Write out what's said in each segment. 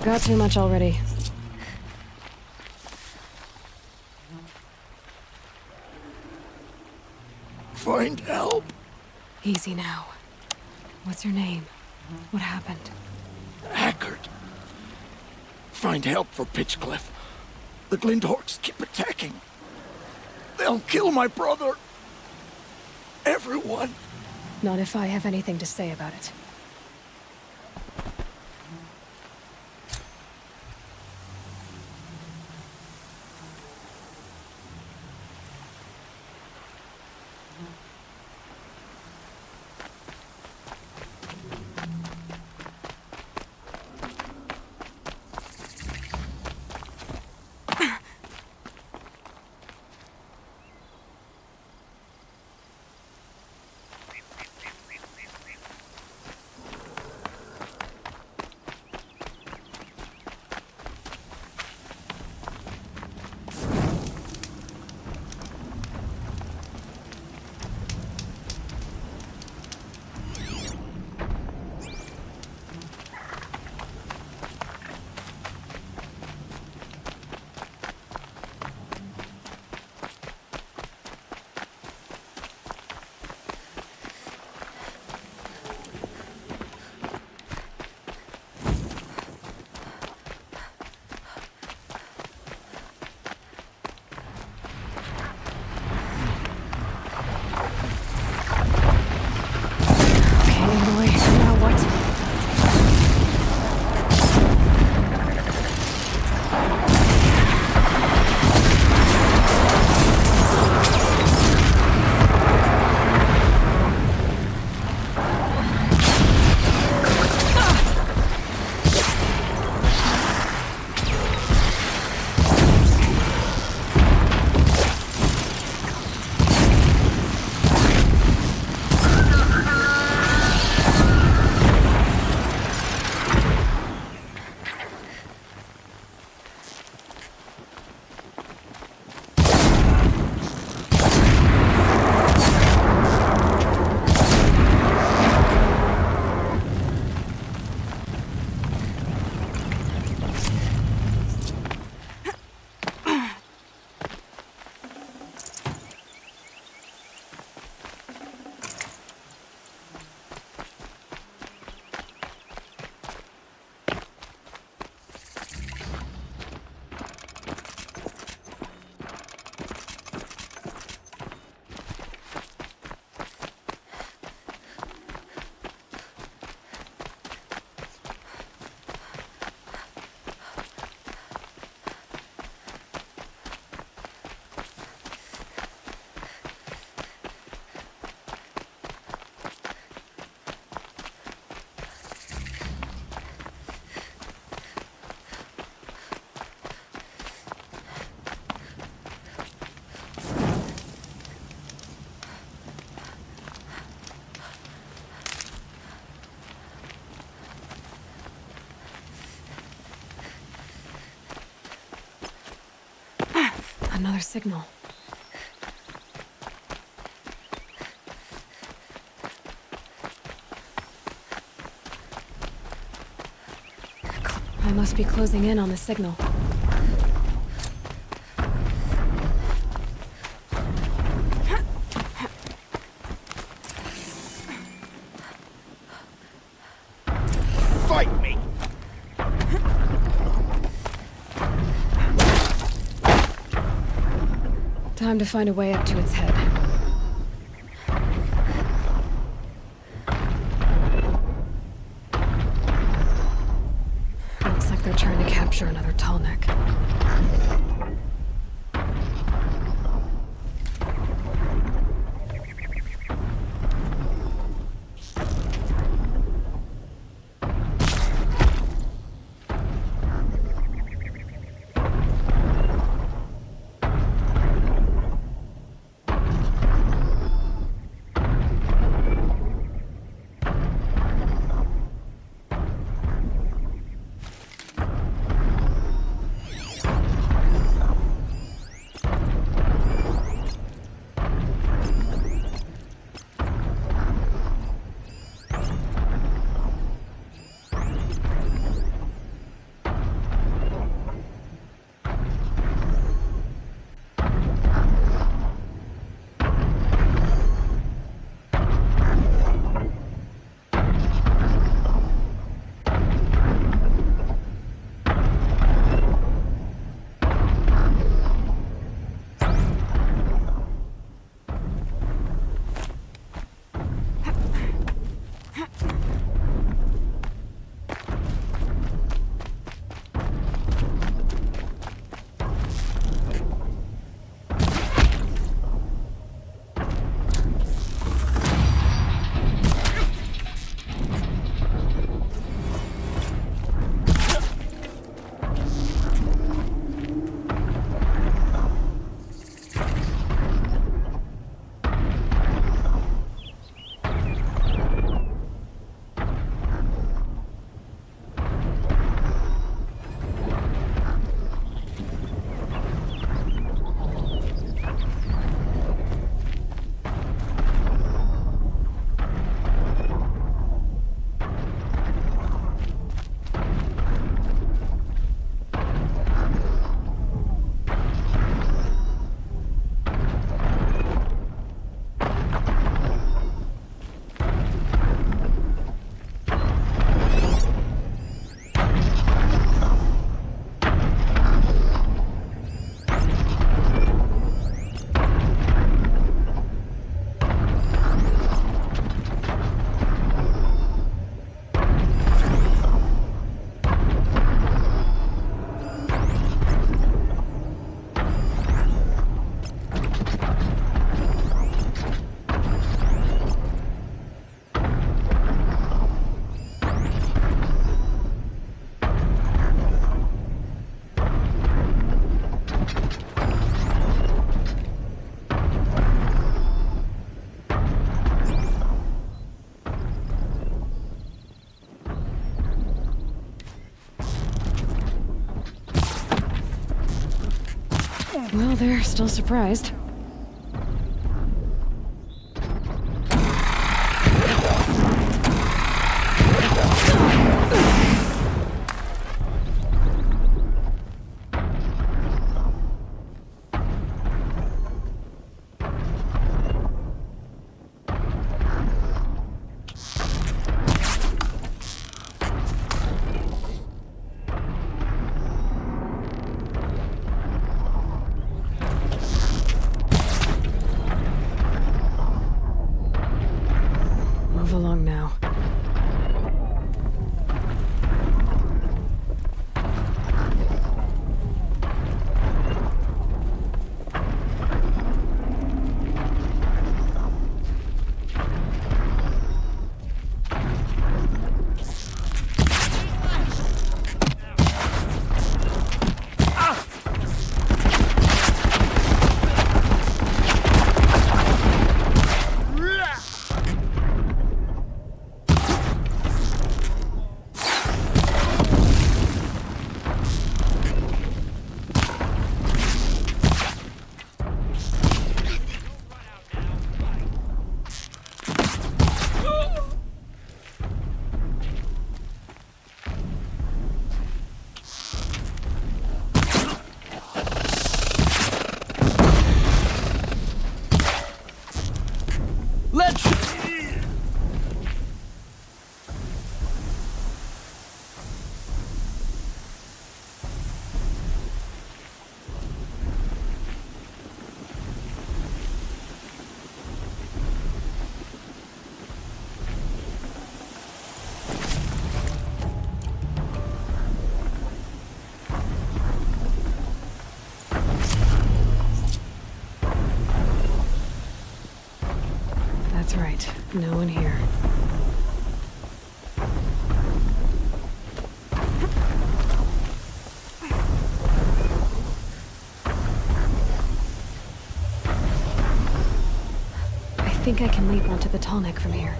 Got too much already. Find help. Easy now. What's your name? What happened? Haggard. Find help for Pitchcliff. The Glindorks keep attacking. They'll kill my brother. Everyone. Not if I have anything to say about it. Another signal. I must be closing in on the signal. Fight me! Time to find a way up to its head. Looks like they're trying to capture another tall neck. Well, they're still surprised. Move along now. Let's... That's right. No one here. I think I can leap onto the tall neck from here.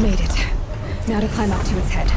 Made it. Now to climb up to its head.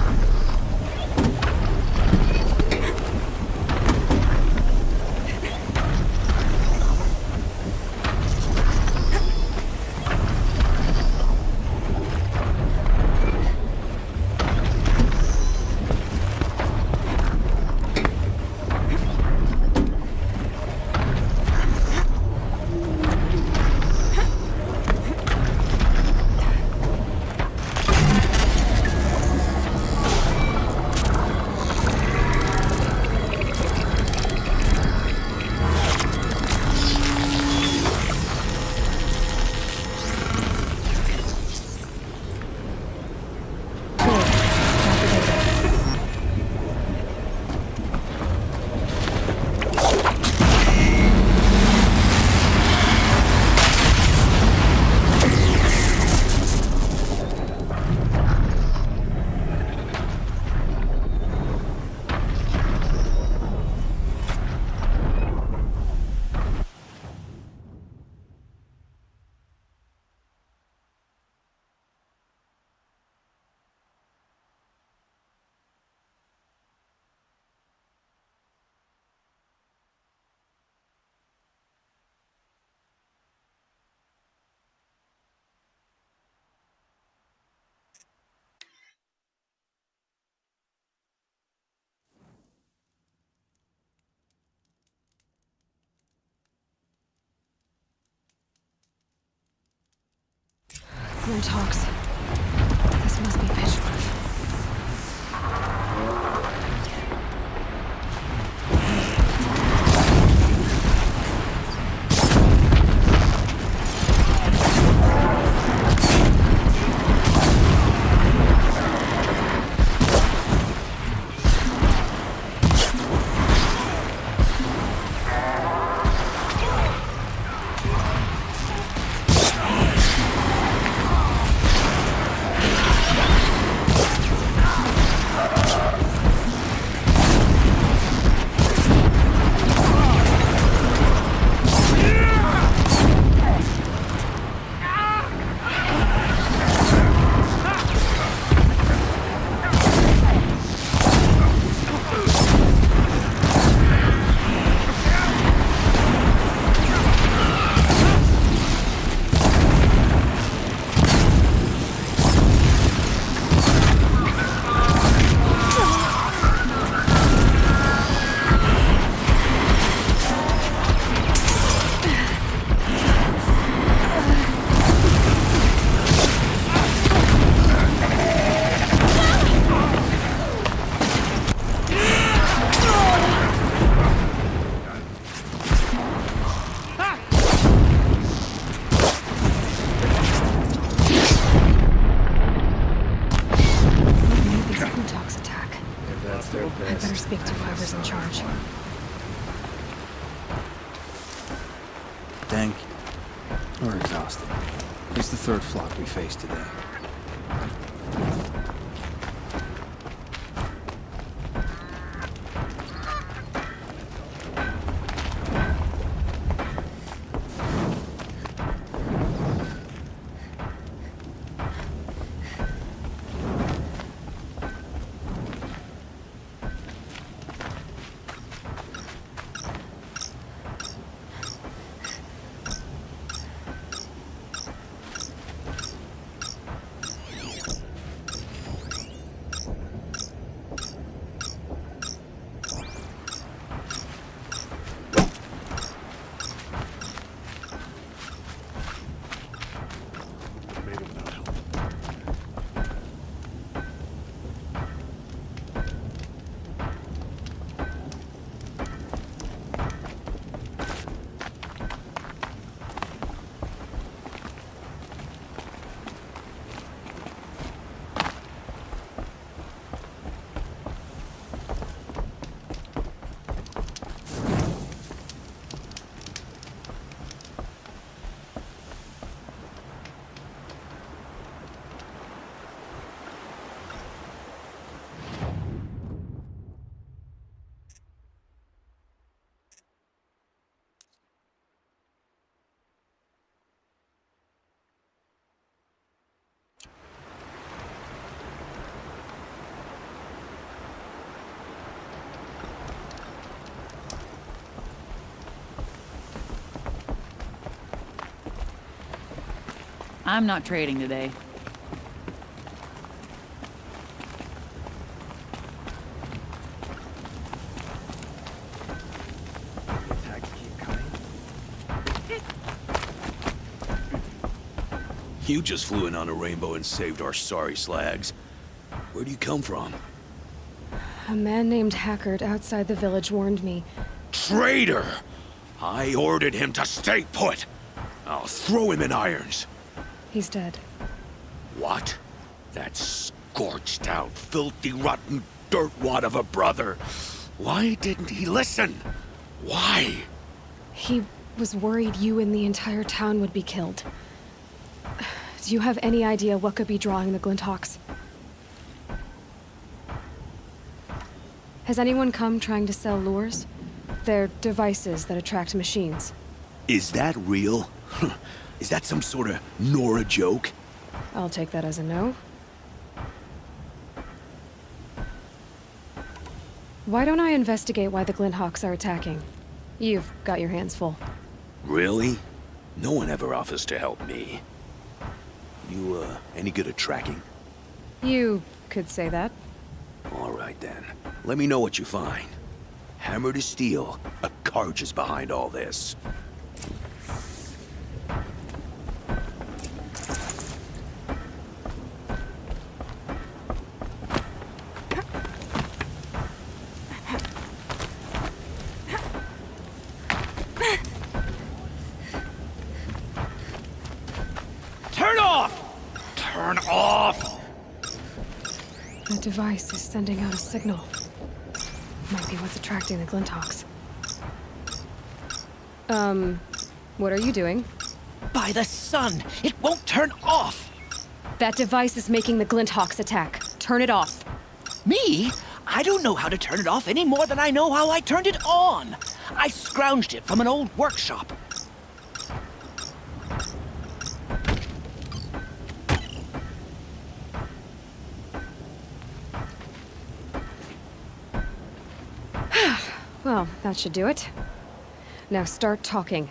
No talks. This must be pitch rough. I better speak to whoever's in charge. Thank you. We're exhausted. It's the third flock we faced today. I'm not trading today. Attacks keep coming. You just flew in on a rainbow and saved our sorry slags. Where do you come from? A man named Hackard outside the village warned me. Traitor! I ordered him to stay put. I'll throw him in irons. He's dead. What? That scorched out, filthy, rotten dirtwad of a brother. Why didn't he listen? Why? He was worried you and the entire town would be killed. Do you have any idea what could be drawing the Glinthawks? Has anyone come trying to sell lures? They're devices that attract machines. Is that real? Is that some sort of Nora joke? I'll take that as a no. Why don't I investigate why the Glinthawks are attacking? You've got your hands full. Really? No one ever offers to help me. You, any good at tracking? You could say that. All right, then. Let me know what you find. Hammer to steel, a Karj is behind all this. Turn off! Turn off! The device is sending out a signal. Might be what's attracting the Glinthawks. What are you doing? By the sun! It won't turn off! That device is making the Glinthawks attack. Turn it off. Me? I don't know how to turn it off any more than I know how I turned it on. I scrounged it from an old workshop. Well, that should do it. Now start talking.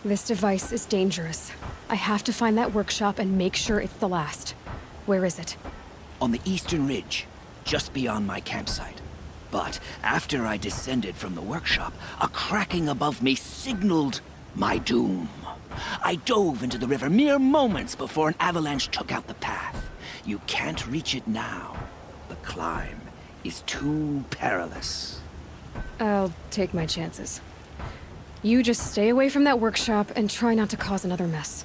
This device is dangerous. I have to find that workshop and make sure it's the last. Where is it? On the eastern ridge, just beyond my campsite. But after I descended from the workshop, a cracking above me signaled my doom. I dove into the river mere moments before an avalanche took out the path. You can't reach it now. The climb is too perilous. I'll take my chances. You just stay away from that workshop and try not to cause another mess.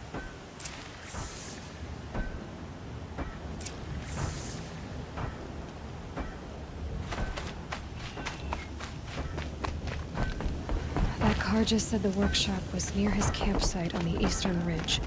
That car just said the workshop was near his campsite on the eastern ridge.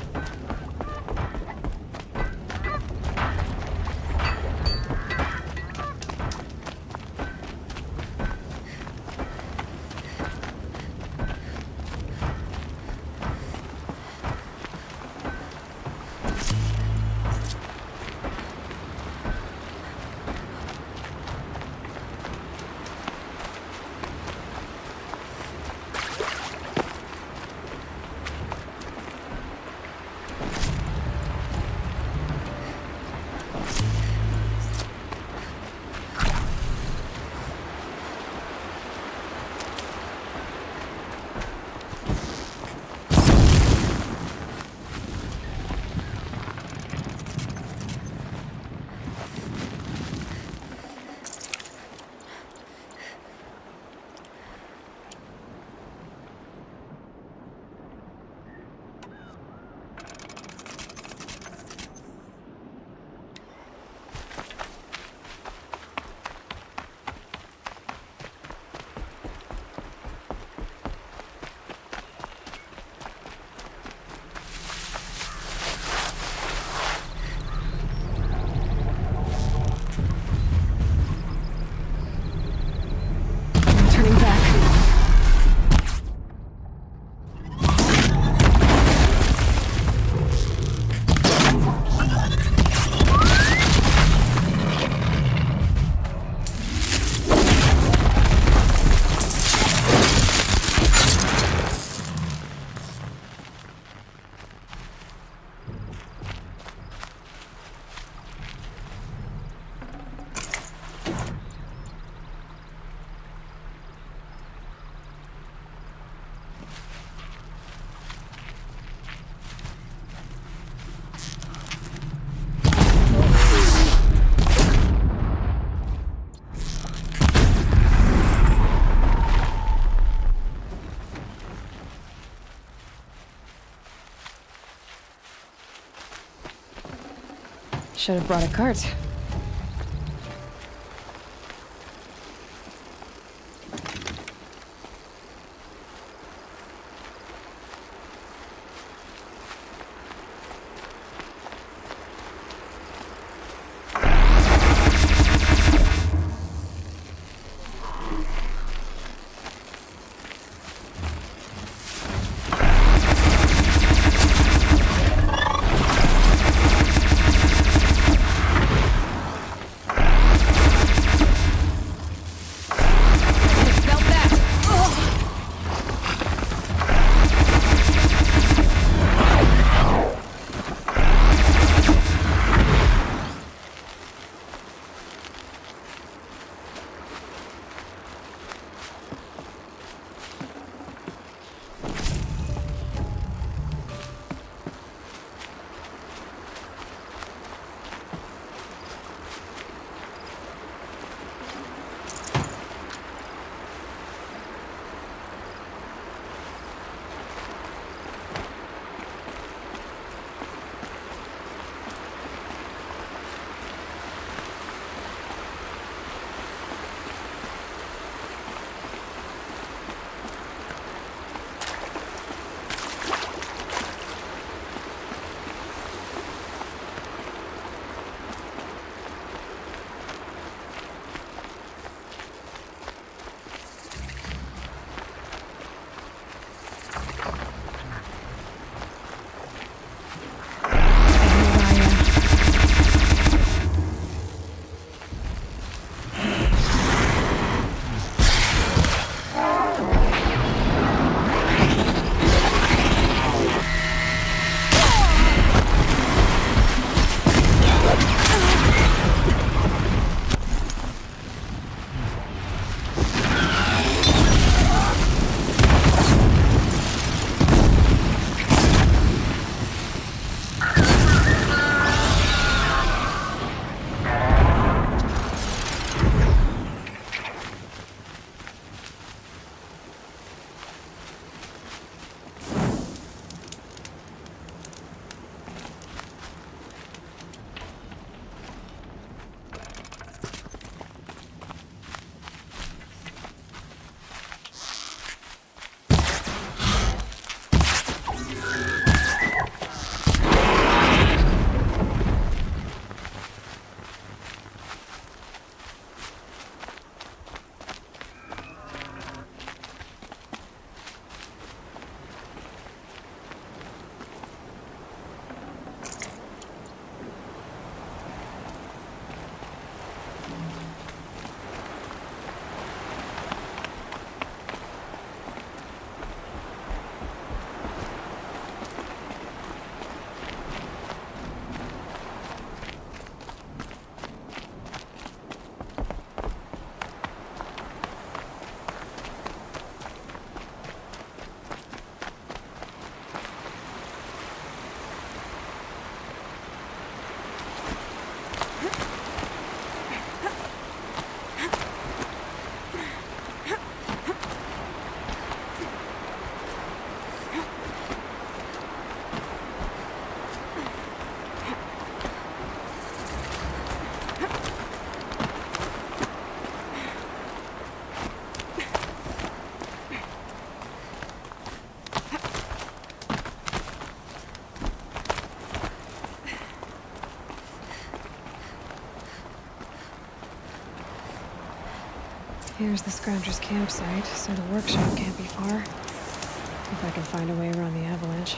Should have brought a cart. Here's the Scrounger's campsite, so the workshop can't be far. If I can find a way around the avalanche.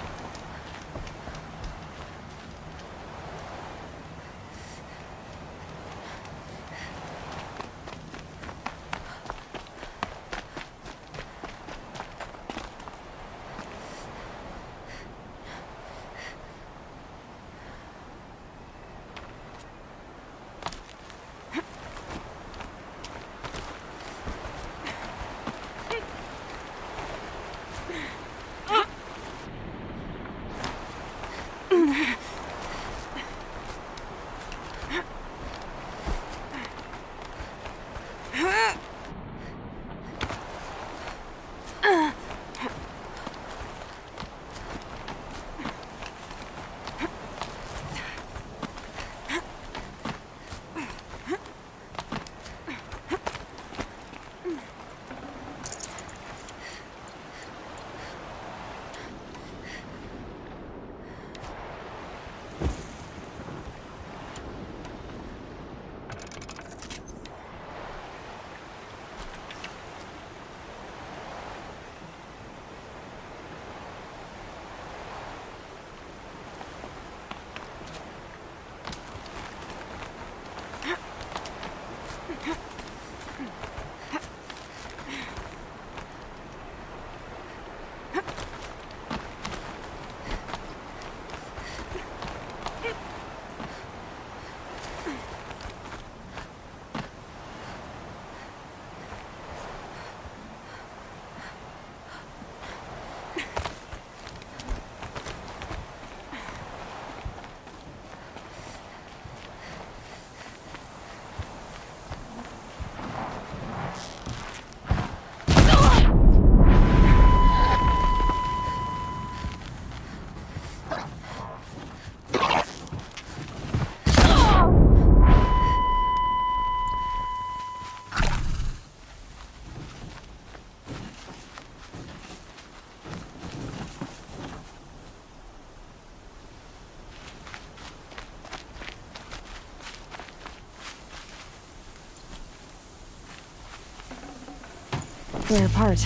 clear apart.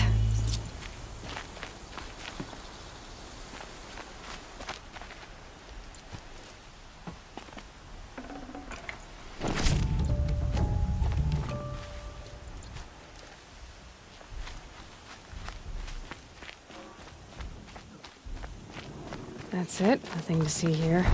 That's it. Nothing to see here.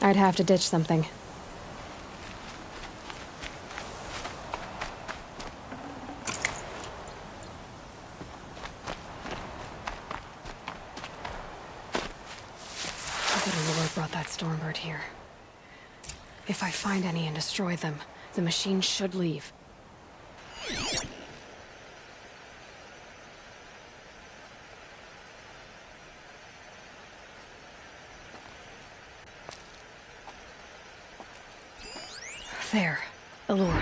I'd have to ditch something. I bet a lord brought that Stormbird here. If I find any and destroy them, the machine should leave. There. Allure.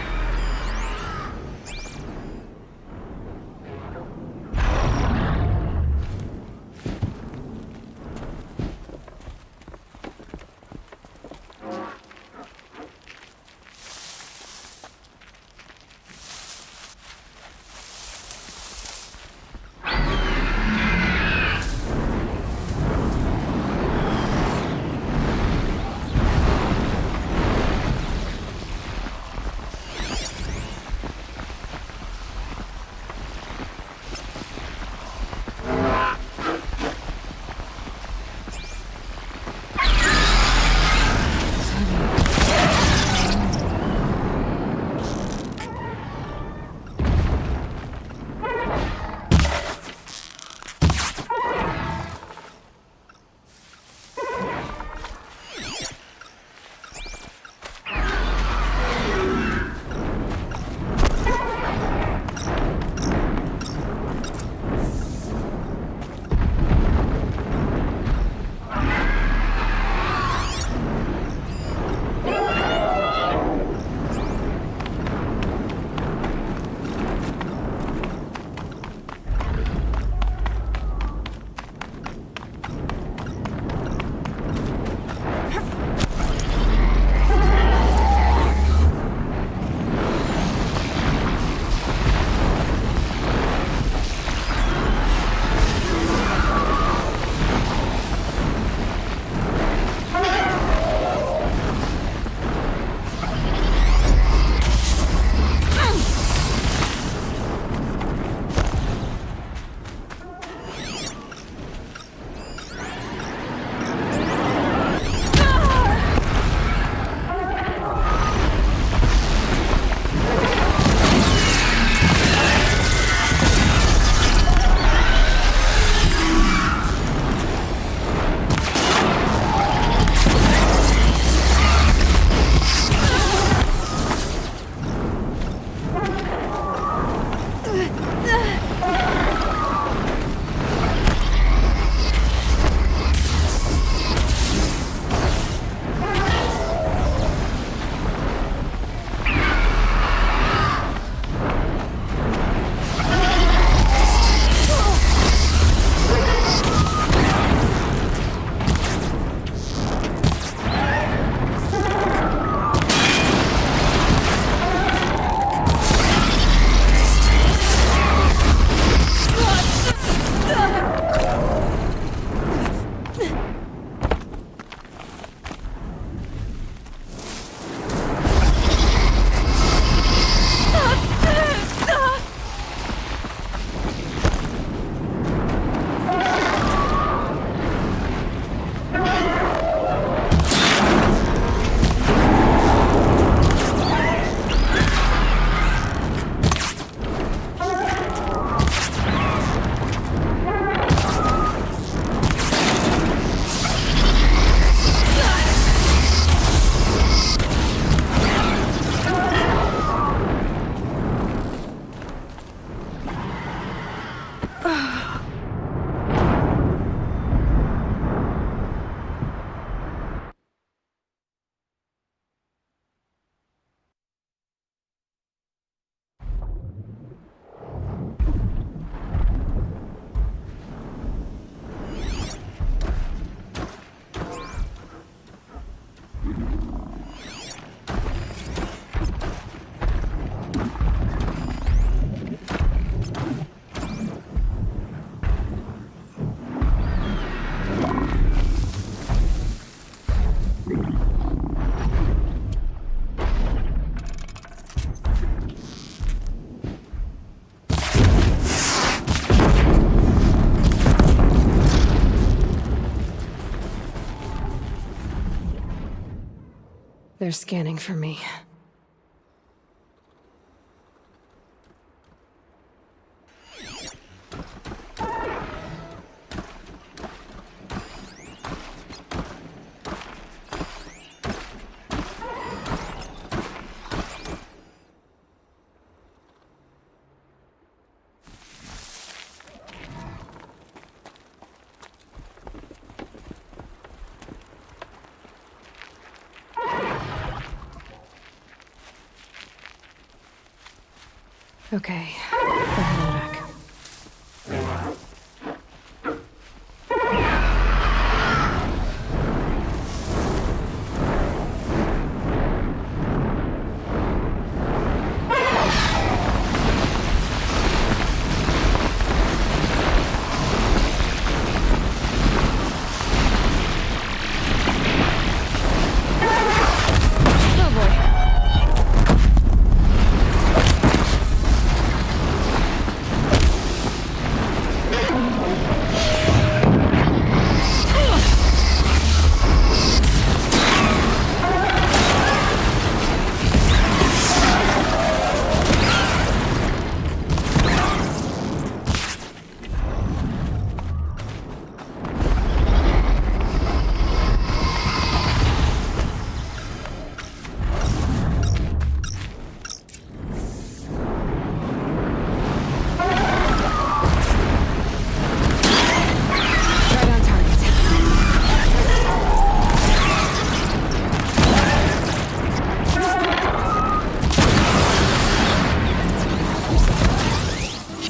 They're scanning for me. Okay, the holodeck. Oh boy. Right on target.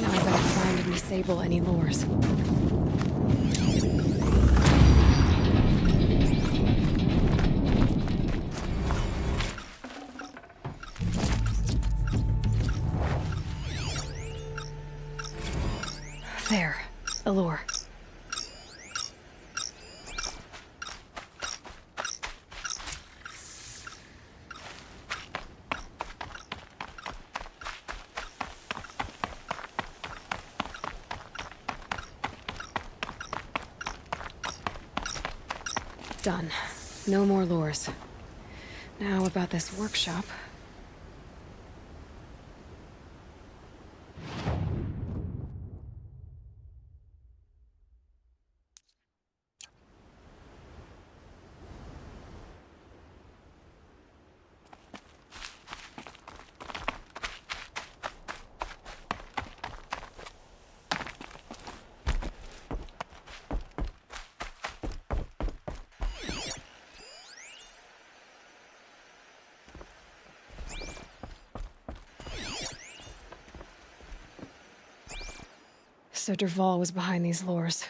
Now I better find and disable any lures. There, a lure. Done. No more lures. Now about this workshop. So Dervahl was behind these lures.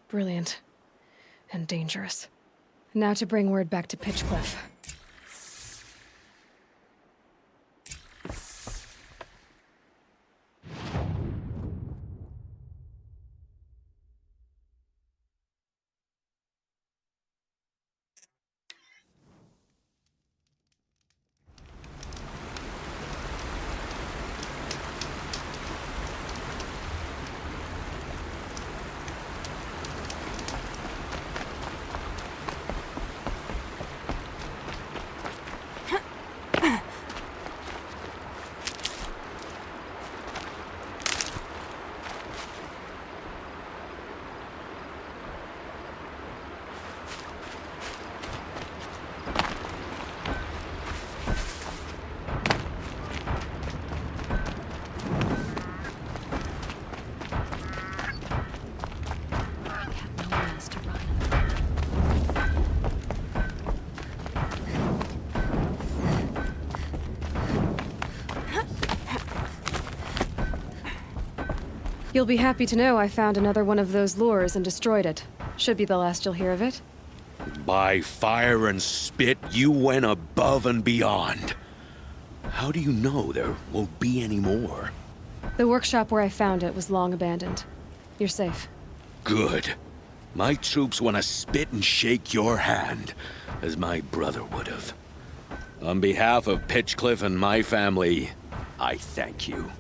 Brilliant. And dangerous. Now to bring word back to Pitchcliff. You'll be happy to know I found another one of those lures and destroyed it. Should be the last you'll hear of it. By fire and spit, you went above and beyond. How do you know there won't be any more? The workshop where I found it was long abandoned. You're safe. Good. My troops want to spit and shake your hand, as my brother would have. On behalf of Pitchcliff and my family, I thank you.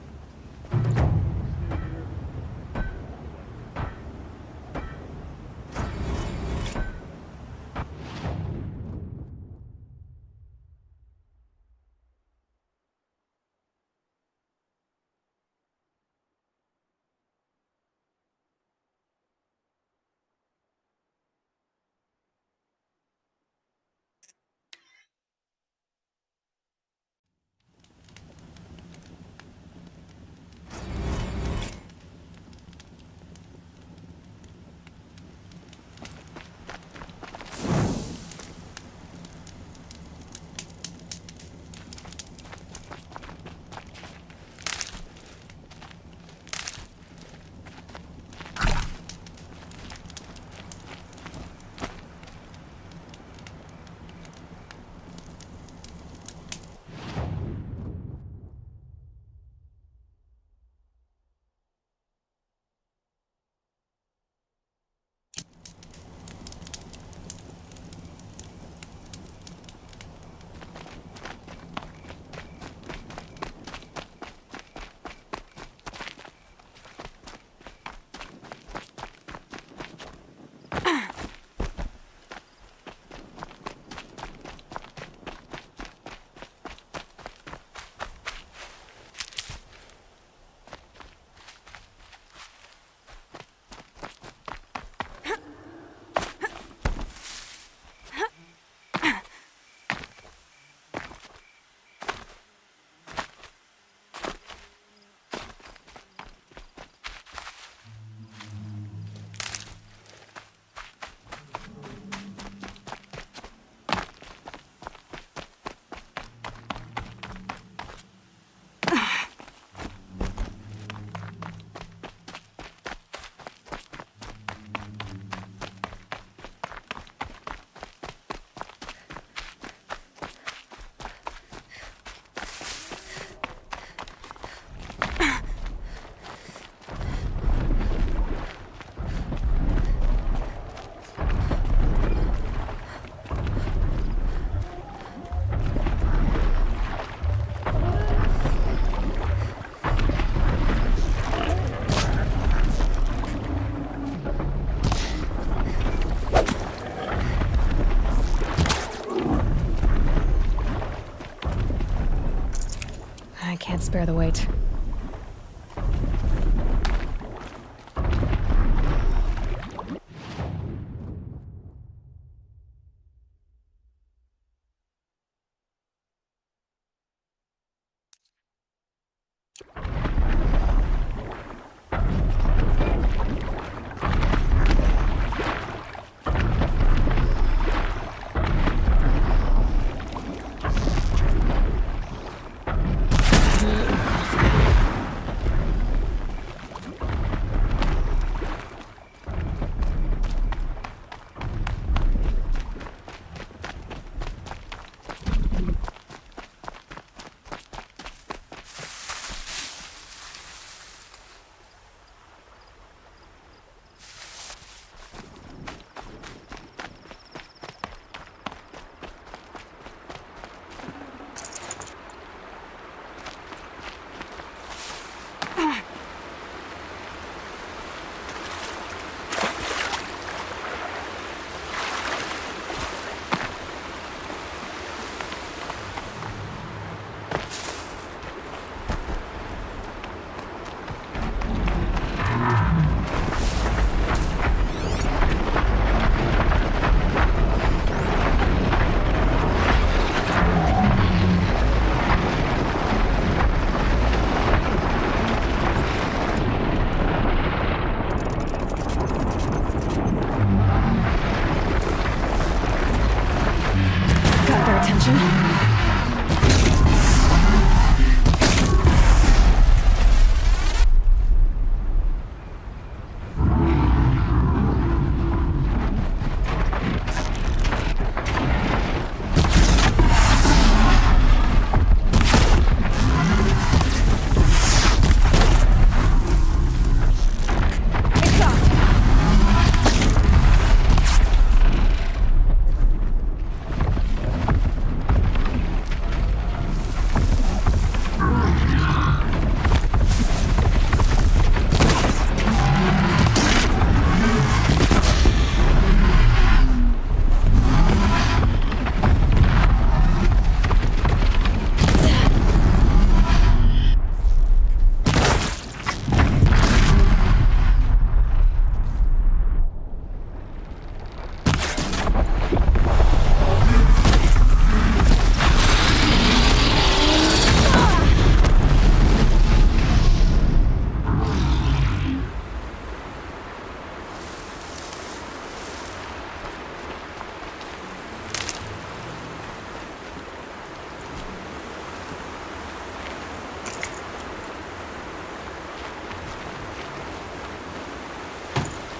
spare the weight. Got their attention.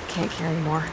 Can't carry more.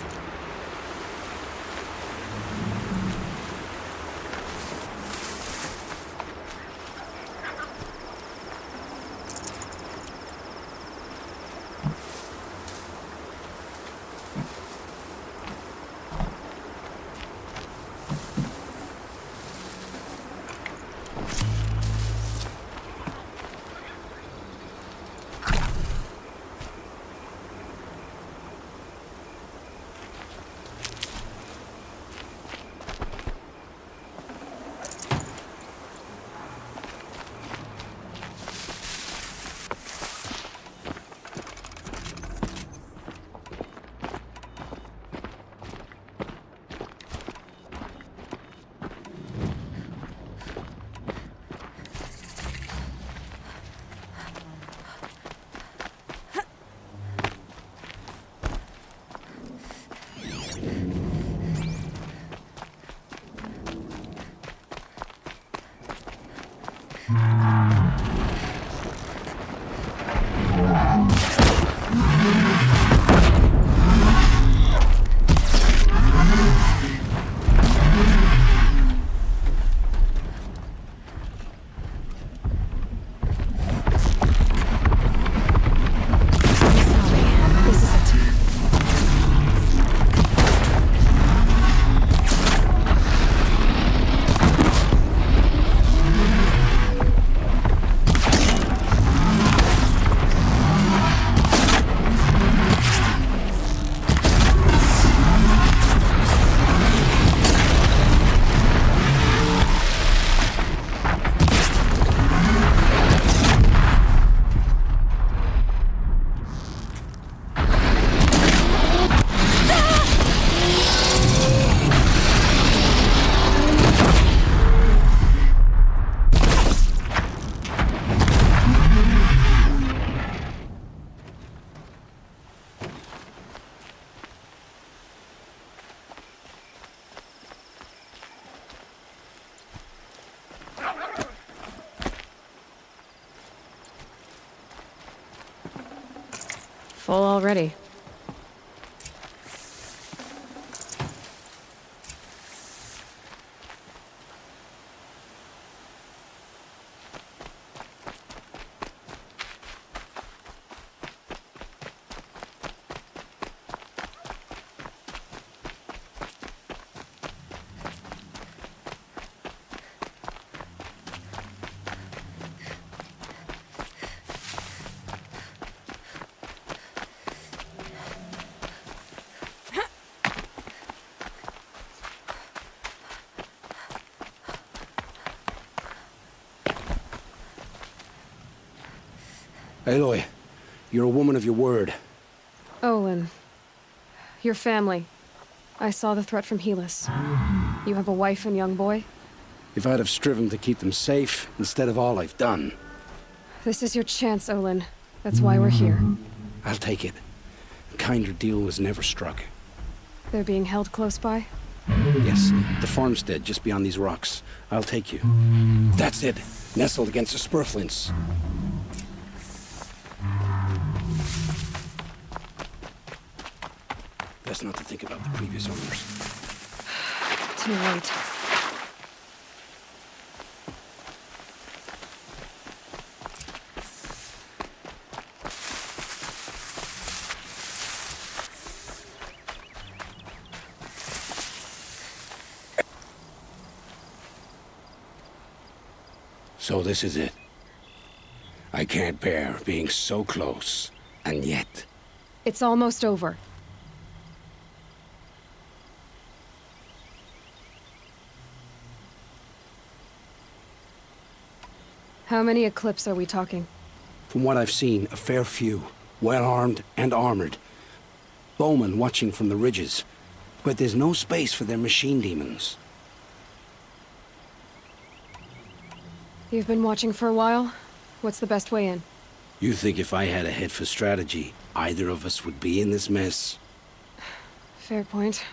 Full already. Aloy, you're a woman of your word. Olin. Your family. I saw the threat from Helis. You have a wife and young boy? If I'd have striven to keep them safe, instead of all I've done. This is your chance, Olin. That's why we're here. I'll take it. A kinder deal was never struck. They're being held close by? Yes, the farmstead just beyond these rocks. I'll take you. That's it. Nestled against the spurflints. Best not to think about the previous owners. Too late. So this is it. I can't bear being so close, and yet... It's almost over. How many Eclipse are we talking? From what I've seen, a fair few. Well-armed and armored. Bowmen watching from the ridges. But there's no space for their machine demons. You've been watching for a while? What's the best way in? You think if I had a head for strategy, either of us would be in this mess? Fair point.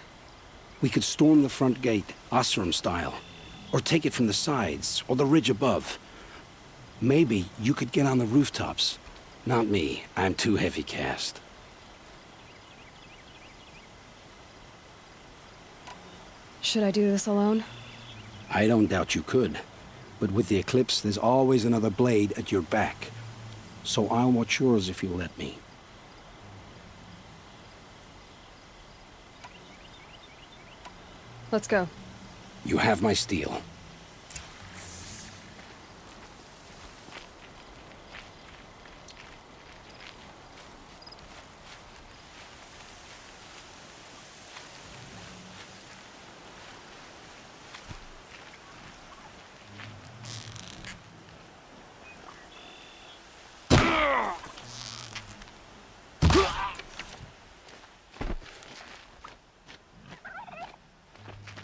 We could storm the front gate, Osram style. Or take it from the sides, or the ridge above. Maybe you could get on the rooftops. Not me. I'm too heavy cast. Should I do this alone? I don't doubt you could. But with the Eclipse, there's always another blade at your back. So I'll watch yours if you'll let me. Let's go. You have my steel.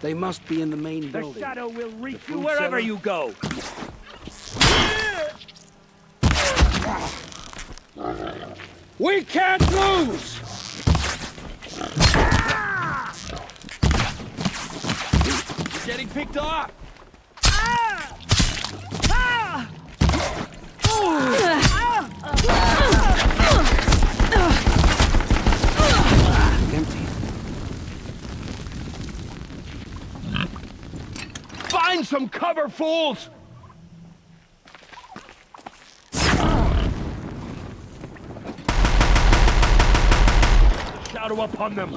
They must be in the main building. The shadow will reach you wherever you go. We can't lose! You're getting picked off. Empty. Find some cover, fools! Shadow upon them.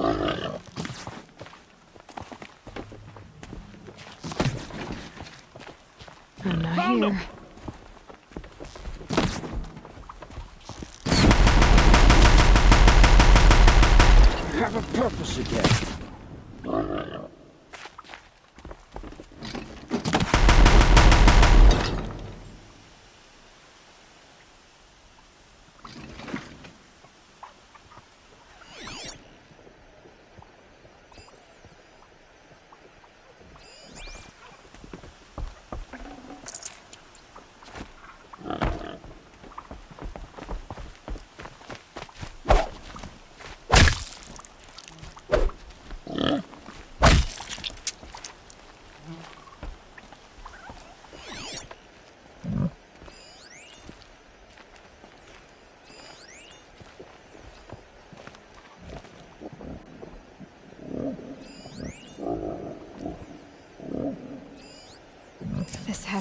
I'm not Found here. them. Have a purpose again.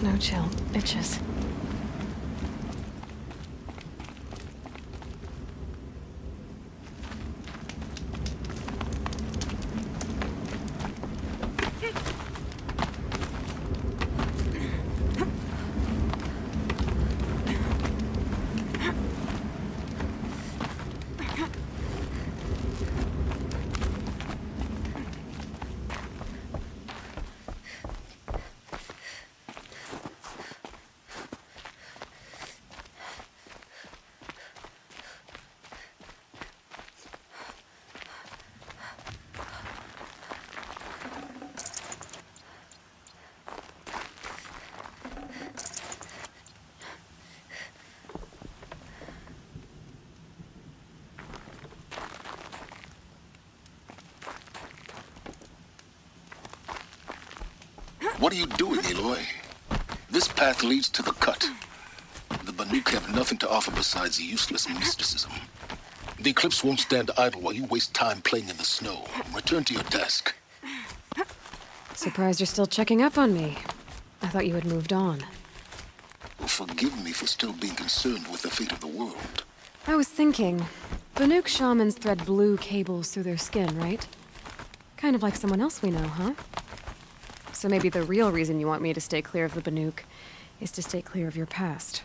Snow chill. Itches. What are you doing, Aloy? This path leads to the cut. The Banuk have nothing to offer besides useless mysticism. The Eclipse won't stand idle while you waste time playing in the snow. Return to your desk. Surprised you're still checking up on me. I thought you had moved on. Well, forgive me for still being concerned with the fate of the world. I was thinking, Banuk shamans thread blue cables through their skin, right? Kind of like someone else we know, huh? So maybe the real reason you want me to stay clear of the Banuk is to stay clear of your past.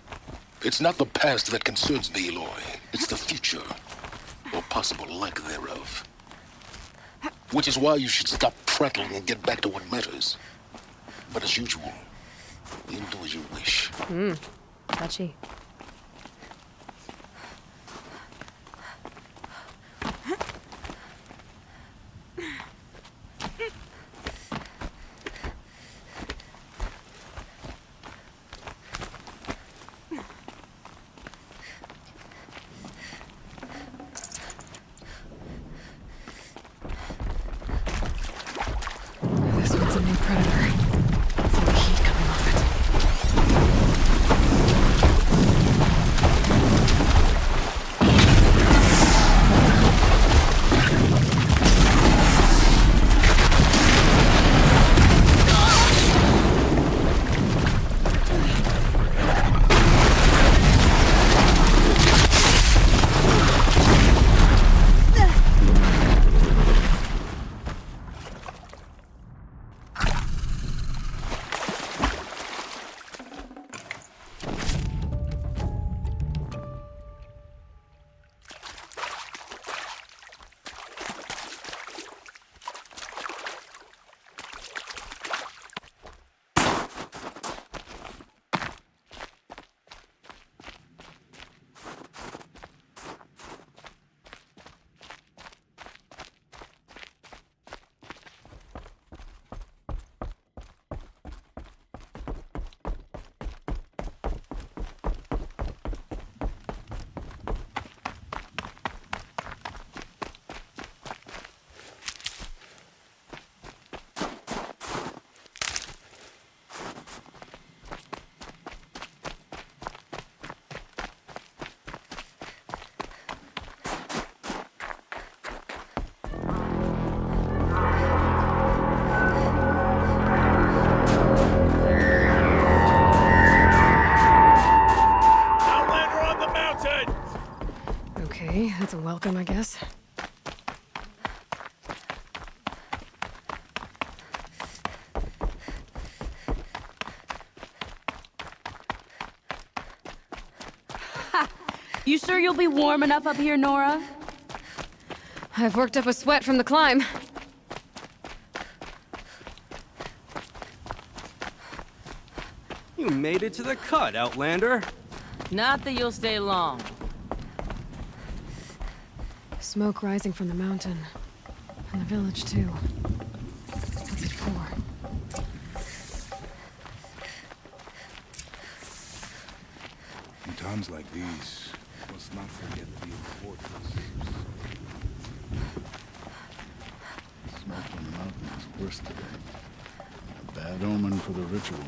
It's not the past that concerns me, Aloy. It's the future, or possible lack thereof. Which is why you should stop prattling and get back to what matters. But as usual, you do as you wish. Touchy. This one's a new predator. See the heat coming off it. Okay, that's a welcome, I guess. You sure you'll be warm enough up here, Nora? I've worked up a sweat from the climb. You made it to the cut, Outlander. Not that you'll stay long. Smoke rising from the mountain. And the village, too. What's it for? In times like these, let's not forget the importance. Smoke on the mountain is worse today. A bad omen for the ritual.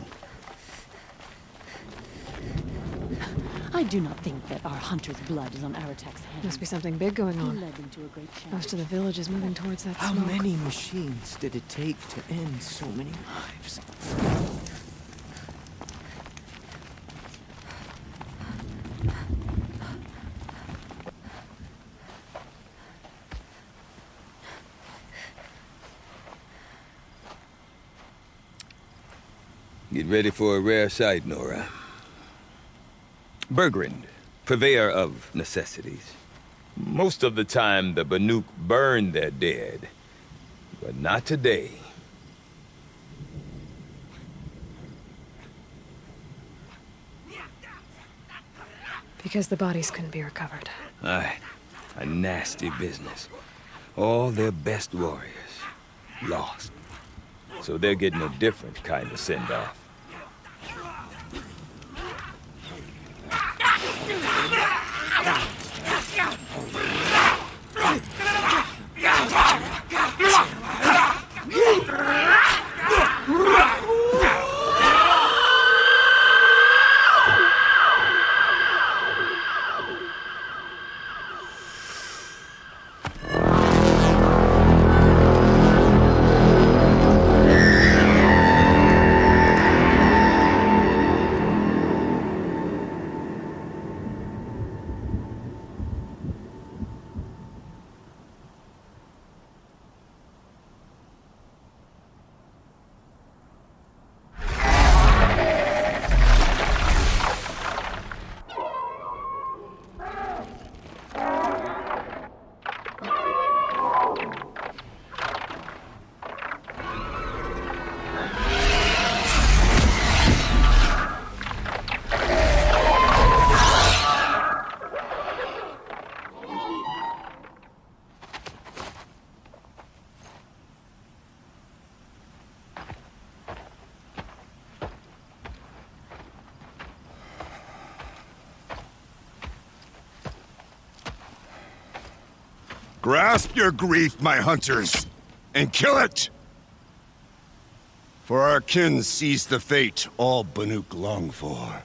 I do not think that our hunter's blood is on Aratek's hands. Must be something big going He on. led them to a great challenge. Most of the village is moving towards that How smoke. many machines did it take to end so many lives? Get ready for a rare sight, Nora. Bergrand, purveyor of necessities. Most of the time, the Banuk burn their dead. But not today. Because the bodies couldn't be recovered. Aye, a nasty business. All their best warriors lost. So they're getting a different kind of send-off. Grasp your grief, my hunters, and kill it! For our kin sees the fate all Banuk long for.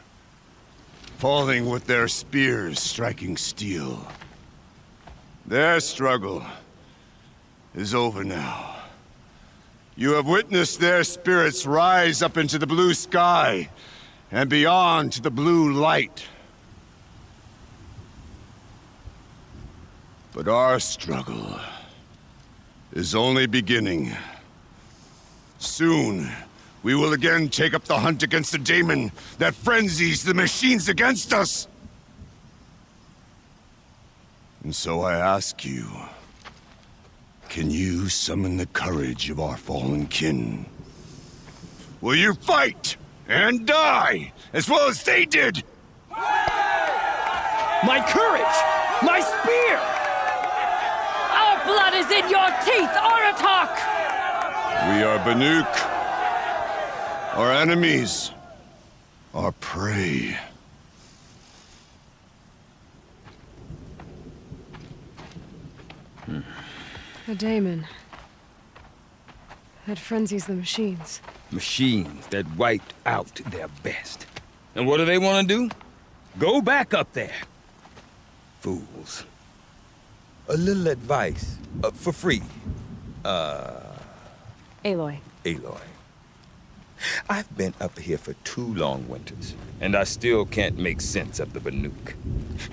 Falling with their spears striking steel. Their struggle is over now. You have witnessed their spirits rise up into the blue sky, and beyond to the blue light. But our struggle is only beginning. Soon, we will again take up the hunt against the daemon that frenzies the machines against us. And so I ask you, can you summon the courage of our fallen kin? Will you fight and die as well as they did? My courage! My spear! Our blood is in your teeth, Aratak! We are Banuk. Our enemies. Our prey. A daemon. That frenzies the machines. Machines that wiped out their best. And what do they want to do? Go back up there. Fools. A little advice, for free. Aloy. Aloy. I've been up here for 2 long winters, and I still can't make sense of the Banuk.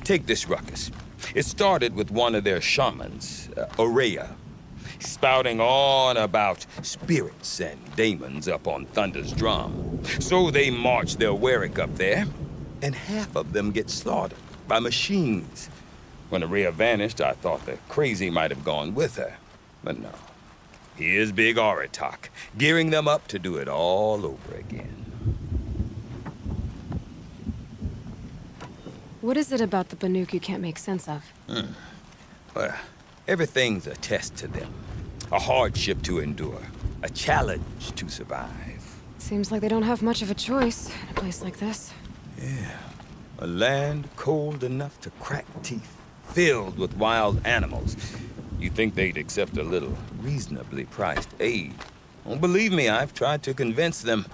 Take this ruckus. It started with one of their shamans, Aurea, spouting on about spirits and daemons up on Thunder's drum. So they march their Warwick up there, and half of them get slaughtered by machines. When Aurea vanished, I thought the crazy might have gone with her, but no. Here's Big Aratak, gearing them up to do it all over again. What is it about the Banuk you can't make sense of? Well, everything's a test to them. A hardship to endure. A challenge to survive. Seems like they don't have much of a choice in a place like this. Yeah. A land cold enough to crack teeth, filled with wild animals. You'd think they'd accept a little reasonably priced aid. Don't believe me, I've tried to convince them.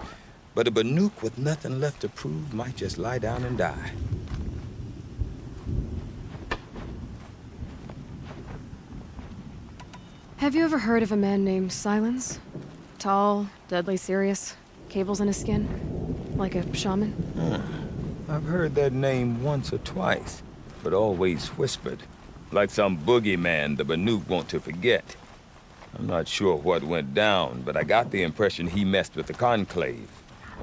But a Banuk with nothing left to prove might just lie down and die. Have you ever heard of a man named Silence? Tall, deadly serious, cables in his skin, like a shaman? I've heard that name once or twice, but always whispered, like some boogeyman the Banuk want to forget. I'm not sure what went down, but I got the impression he messed with the Conclave.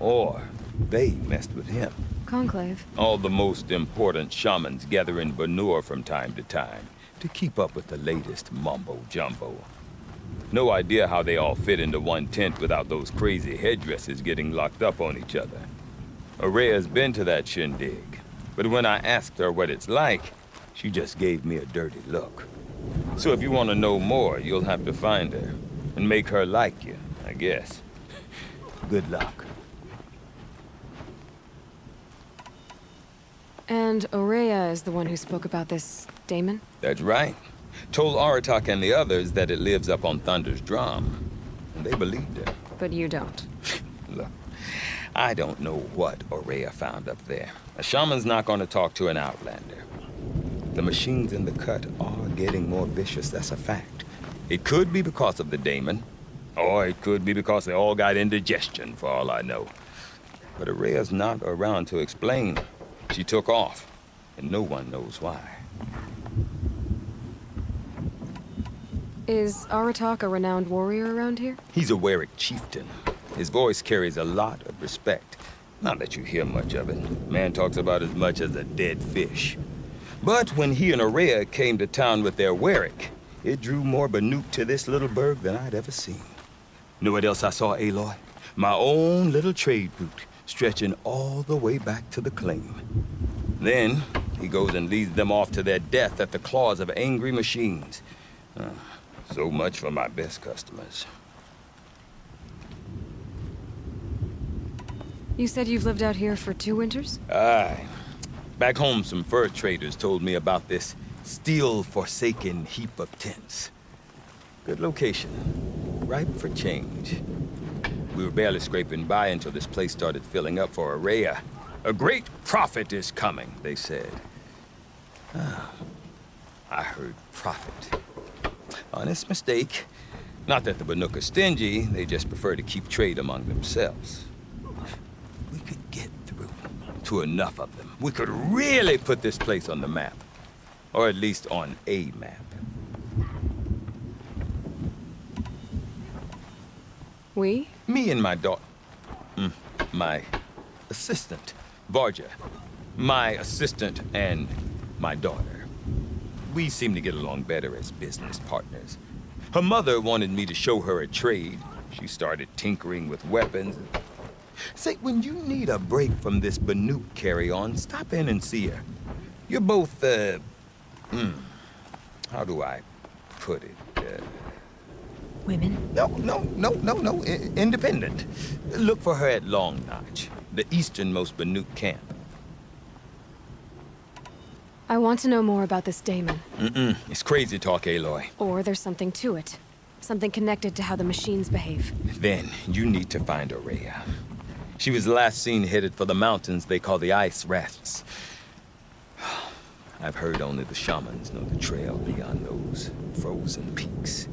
Or they messed with him. Conclave? All the most important shamans gather in Banur from time to time to keep up with the latest mumbo-jumbo. No idea how they all fit into one tent without those crazy headdresses getting locked up on each other. Araya's been to that shindig, but when I asked her what it's like, she just gave me a dirty look. So if you want to know more, you'll have to find her and make her like you, I guess. Good luck. And Araya is the one who spoke about this daemon? That's right. Told Aratak and the others that it lives up on Thunder's drum. And they believed her. But you don't. Look, I don't know what Araya found up there. A shaman's not going to talk to an outlander. The machines in the cut are getting more vicious, that's a fact. It could be because of the daemon, or it could be because they all got indigestion, for all I know. But Araya's not around to explain. She took off, and no one knows why. Is Aratak a renowned warrior around here? He's a Warwick chieftain. His voice carries a lot of respect. Not that you hear much of it. Man talks about as much as a dead fish. But when he and Araya came to town with their Warwick, it drew more Banuk to this little burg than I'd ever seen. Know what else I saw, Aloy? My own little trade route, stretching all the way back to the claim. Then, he goes and leads them off to their death at the claws of angry machines. So much for my best customers. You said you've lived out here for 2 winters? Aye. Back home, some fur traders told me about this steel-forsaken heap of tents. Good location. Ripe for change. We were barely scraping by until this place started filling up for Araya. A great prophet is coming, they said. I heard prophet. Honest mistake. Not that the Banuk are stingy, they just prefer to keep trade among themselves. We could get through to enough of them. We could really put this place on the map. Or at least on a map. We? Me and my daughter. My assistant, Varja. My assistant and my daughter. We seem to get along better as business partners. Her mother wanted me to show her a trade. She started tinkering with weapons. Say, when you need a break from this Banuk carry-on, stop in and see her. You're both, how do I put it? Women? No. Independent. Look for her at Long Notch, the easternmost Banuk camp. I want to know more about this daemon. It's crazy talk, Aloy. Or there's something to it. Something connected to how the machines behave. Then you need to find Araya. She was last seen headed for the mountains they call the Ice Rafts. I've heard only the shamans know the trail beyond those frozen peaks.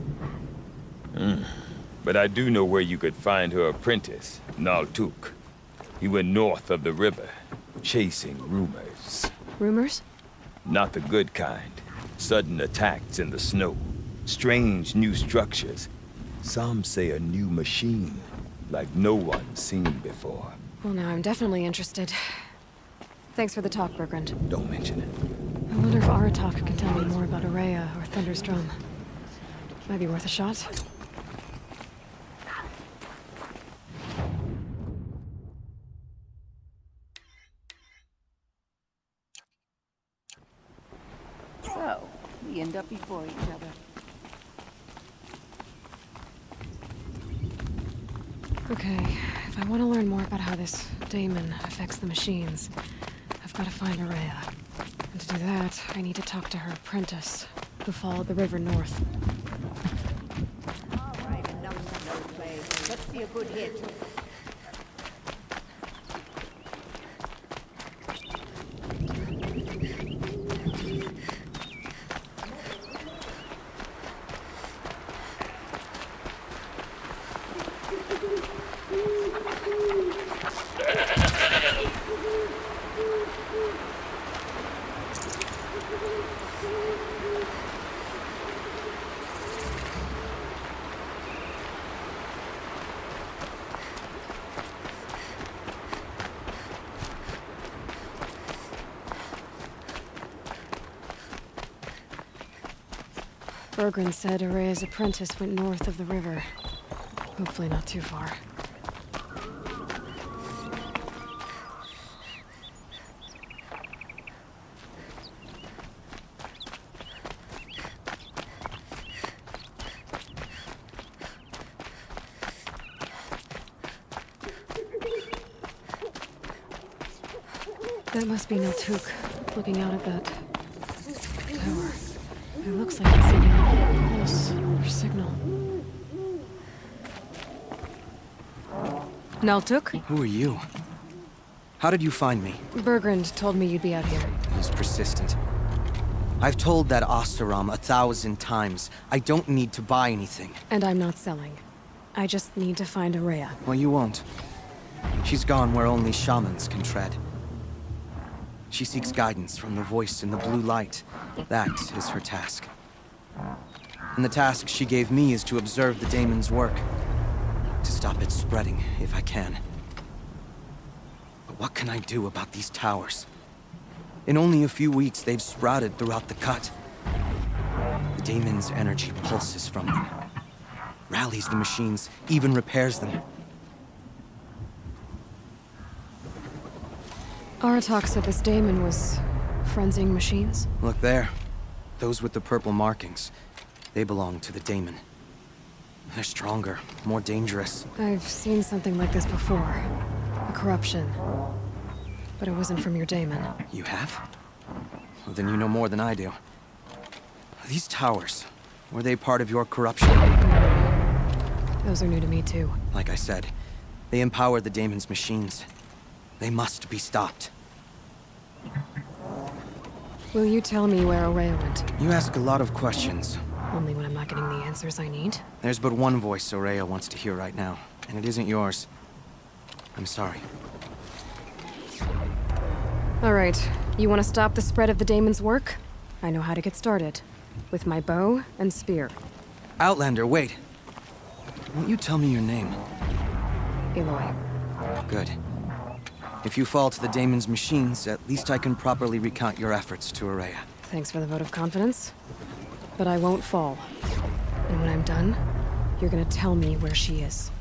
But I do know where you could find her apprentice, Naltuk. He went north of the river, chasing rumors. Rumors? Not the good kind. Sudden attacks in the snow. Strange new structures. Some say a new machine, like no one's seen before. Well, now I'm definitely interested. Thanks for the talk, Bergrand. Don't mention it. I wonder if Aratak can tell me more about Araya or Thunder's Drum. Might be worth a shot. So, we end up before each other. Okay, if I want to learn more about how this daemon affects the machines, I've got to find Araya. And to do that, I need to talk to her apprentice, who followed the river north. All right, enough of no play. Let's see a good hit. Bergren said Araya's apprentice went north of the river. Hopefully not too far. That must be Naltuk, looking out at that tower. It looks like it's sending a pulse or signal. Naltuk? Who are you? How did you find me? Bergrand told me you'd be out here. He's persistent. I've told that Oseram 1,000 times. I don't need to buy anything. And I'm not selling. I just need to find Araya. Well, you won't. She's gone where only shamans can tread. She seeks guidance from the voice in the blue light. That is her task. And the task she gave me is to observe the daemon's work. To stop it spreading, if I can. But what can I do about these towers? In only a few weeks, they've sprouted throughout the cut. The daemon's energy pulses from them. Rallies the machines, even repairs them. Aratak said this daemon was frenzying machines. Look there. Those with the purple markings. They belong to the daemon. They're stronger, more dangerous. I've seen something like this before. A corruption. But it wasn't from your daemon. You have? Well, then you know more than I do. These towers, were they part of your corruption? Those are new to me too. Like I said, they empower the daemon's machines. They must be stopped. Will you tell me where Araya went? You ask a lot of questions. Only when I'm not getting the answers I need. There's but one voice Araya wants to hear right now, and it isn't yours. I'm sorry. All right, you want to stop the spread of the daemon's work? I know how to get started. With my bow and spear. Outlander, wait. Won't you tell me your name? Aloy. Good. If you fall to the daemon's machines, at least I can properly recount your efforts to Araya. Thanks for the vote of confidence. But I won't fall. And when I'm done, you're gonna tell me where she is.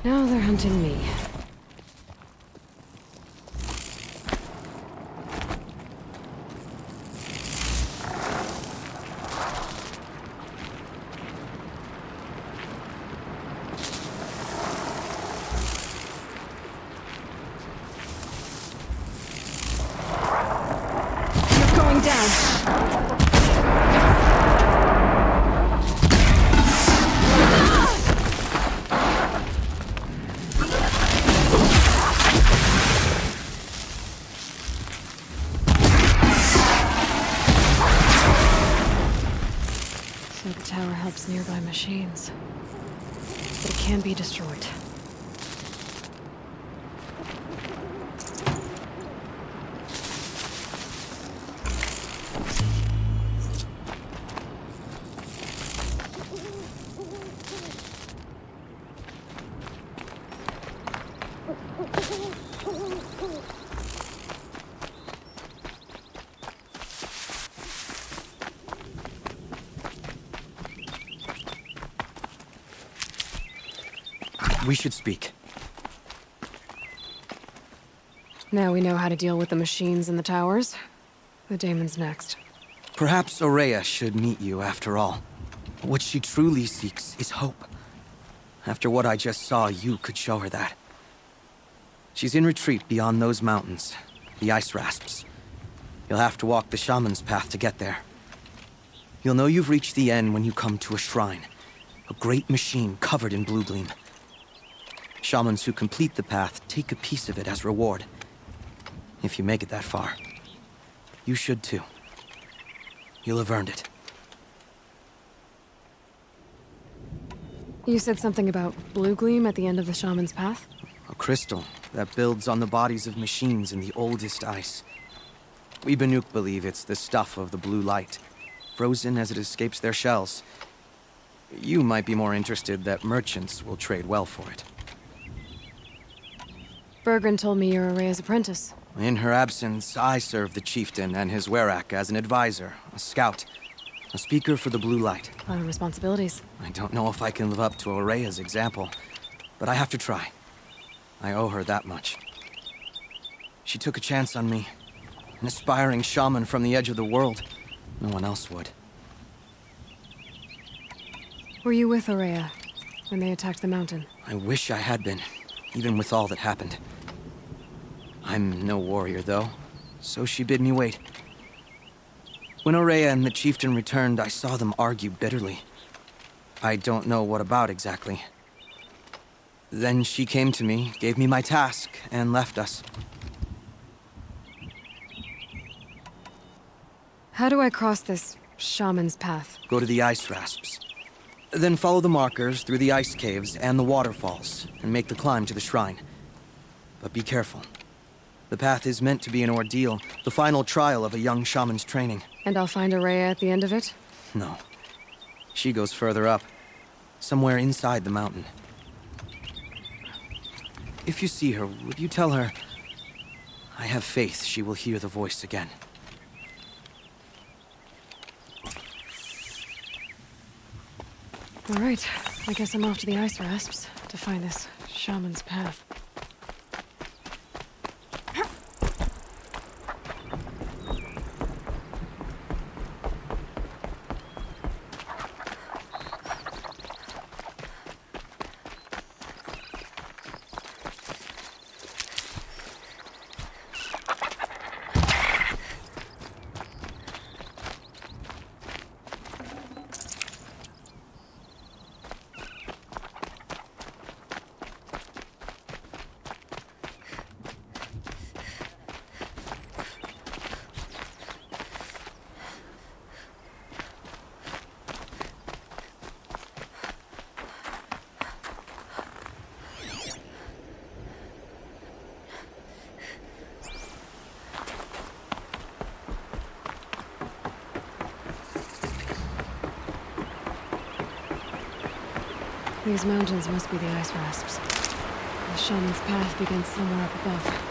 Now they're hunting me. You're going down. Nearby machines, but it can be destroyed. We should speak. Now we know how to deal with the machines in the towers. The daemon's next. Perhaps Aurea should meet you after all. What she truly seeks is hope. After what I just saw, you could show her that. She's in retreat beyond those mountains, the ice rasps. You'll have to walk the shaman's path to get there. You'll know you've reached the end when you come to a shrine. A great machine covered in blue gleam. Shamans who complete the path take a piece of it as reward. If you make it that far, you should too. You'll have earned it. You said something about blue gleam at the end of the shaman's path? A crystal that builds on the bodies of machines in the oldest ice. We Banuk believe it's the stuff of the blue light, frozen as it escapes their shells. You might be more interested that merchants will trade well for it. Bergren told me you're Aurea's apprentice. In her absence, I serve the chieftain and his werak as an advisor, a scout, a speaker for the blue light. A lot of responsibilities. I don't know if I can live up to Aurea's example, but I have to try. I owe her that much. She took a chance on me. An aspiring shaman from the edge of the world. No one else would. Were you with Aurea when they attacked the mountain? I wish I had been, even with all that happened. I'm no warrior, though, so she bid me wait. When Aurea and the chieftain returned, I saw them argue bitterly. I don't know what about exactly. Then she came to me, gave me my task, and left us. How do I cross this shaman's path? Go to the ice rasps. Then follow the markers through the ice caves and the waterfalls, and make the climb to the shrine. But be careful. The path is meant to be an ordeal, the final trial of a young shaman's training. And I'll find Aurea at the end of it? No. She goes further up, somewhere inside the mountain. If you see her, would you tell her, I have faith she will hear the voice again. All right, I guess I'm off to the ice rasps to find this shaman's path. These mountains must be the ice rasps. The shaman's path begins somewhere up above.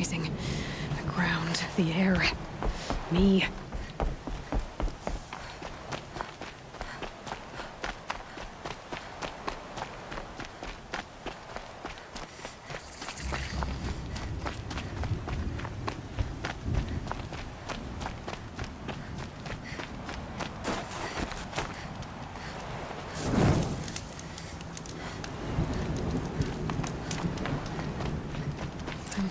freezing. The ground, the air, me.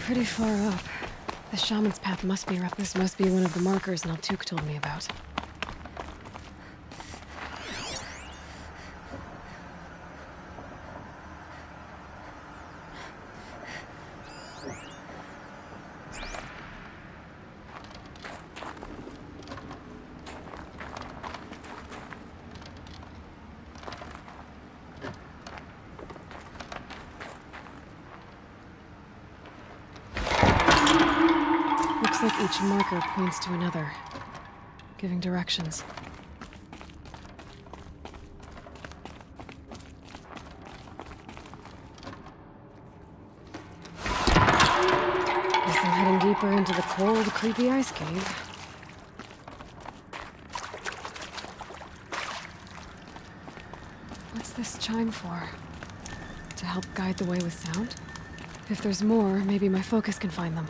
Pretty far up. The shaman's path must be up. This must be one of the markers Naltuk told me about. Looks like each marker points to another, giving directions. Guess I'm heading deeper into the cold, creepy ice cave. What's this chime for? To help guide the way with sound? If there's more, maybe my focus can find them.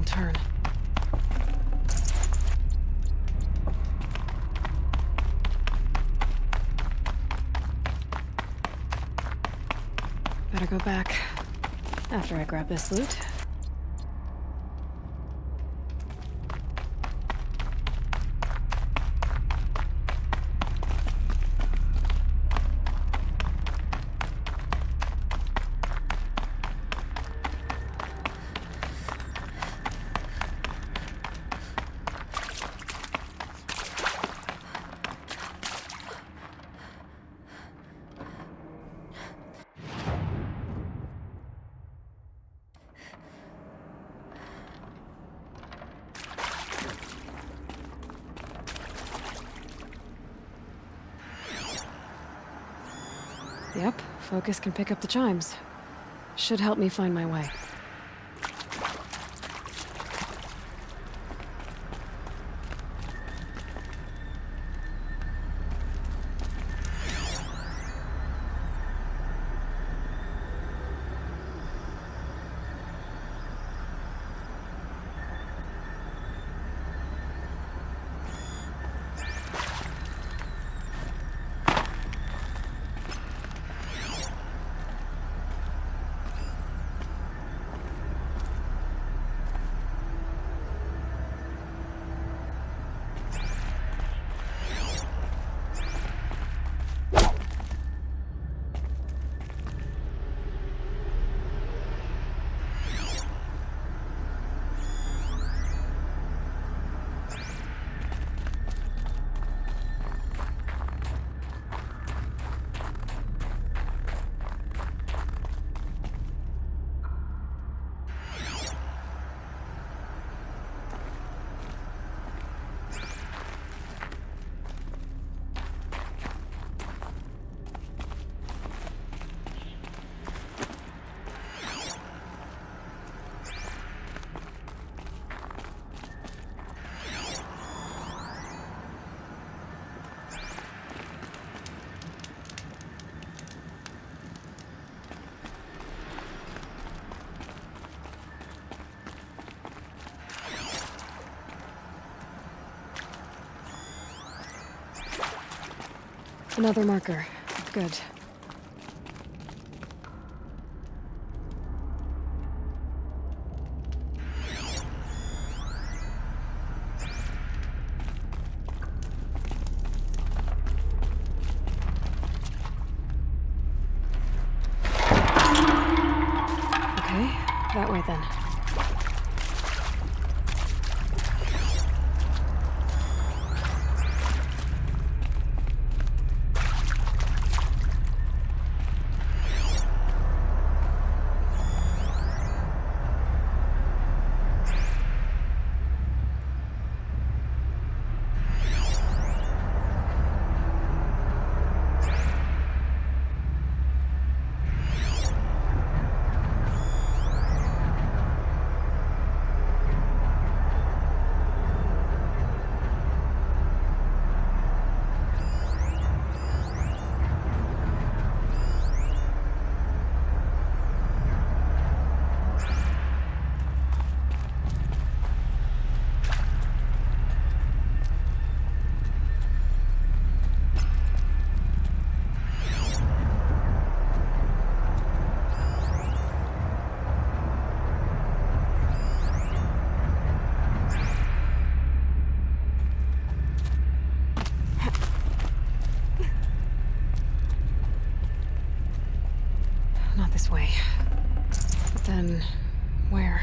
Turn. Better go back after I grab this loot. Yep, focus can pick up the chimes. Should help me find my way. Another marker. Good. Okay, that way then. this way. But then, where?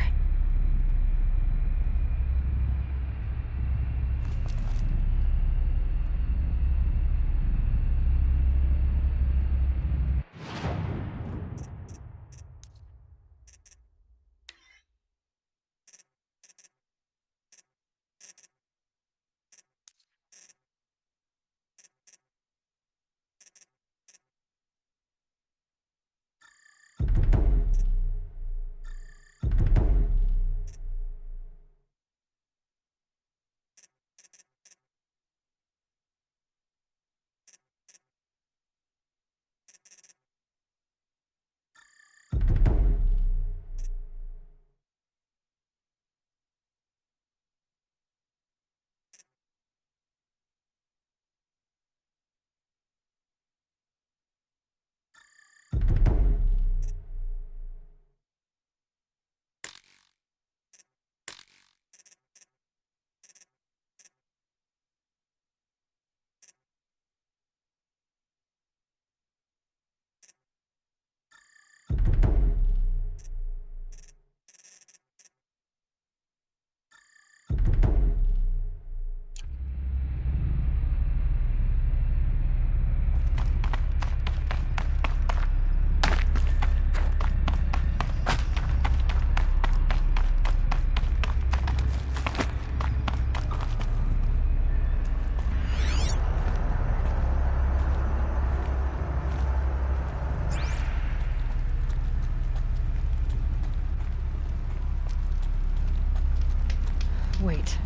Wait.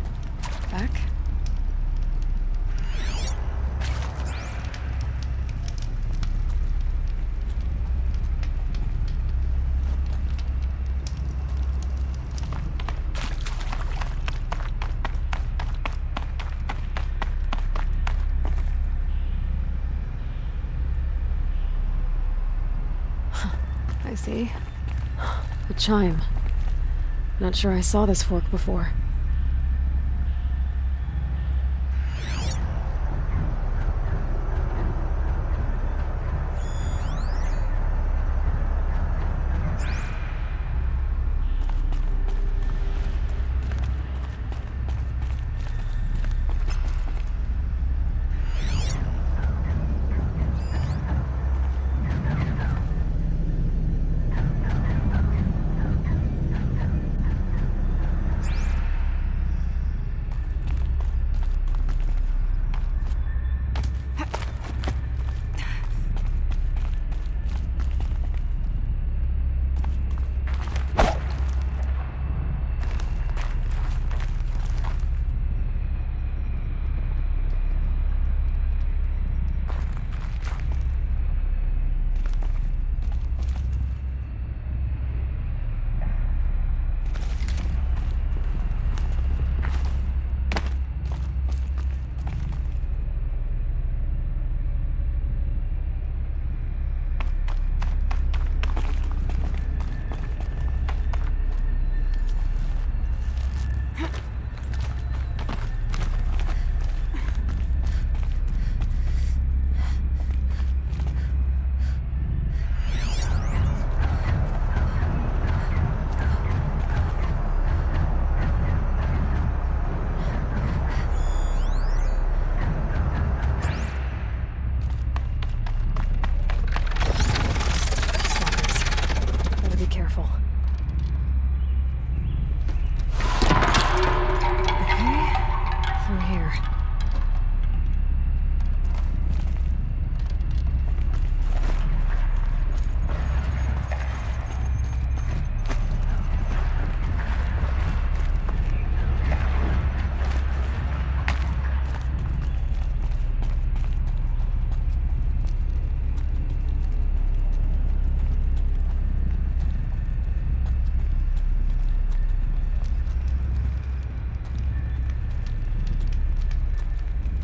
Back? I see. A chime. Not sure I saw this fork before.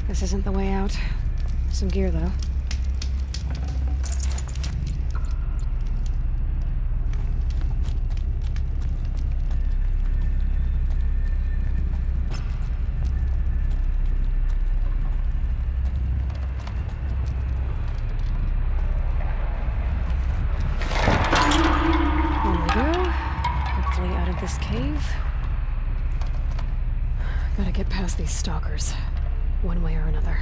This isn't the way out. Some gear, though. cave. Gotta get past these stalkers, one way or another.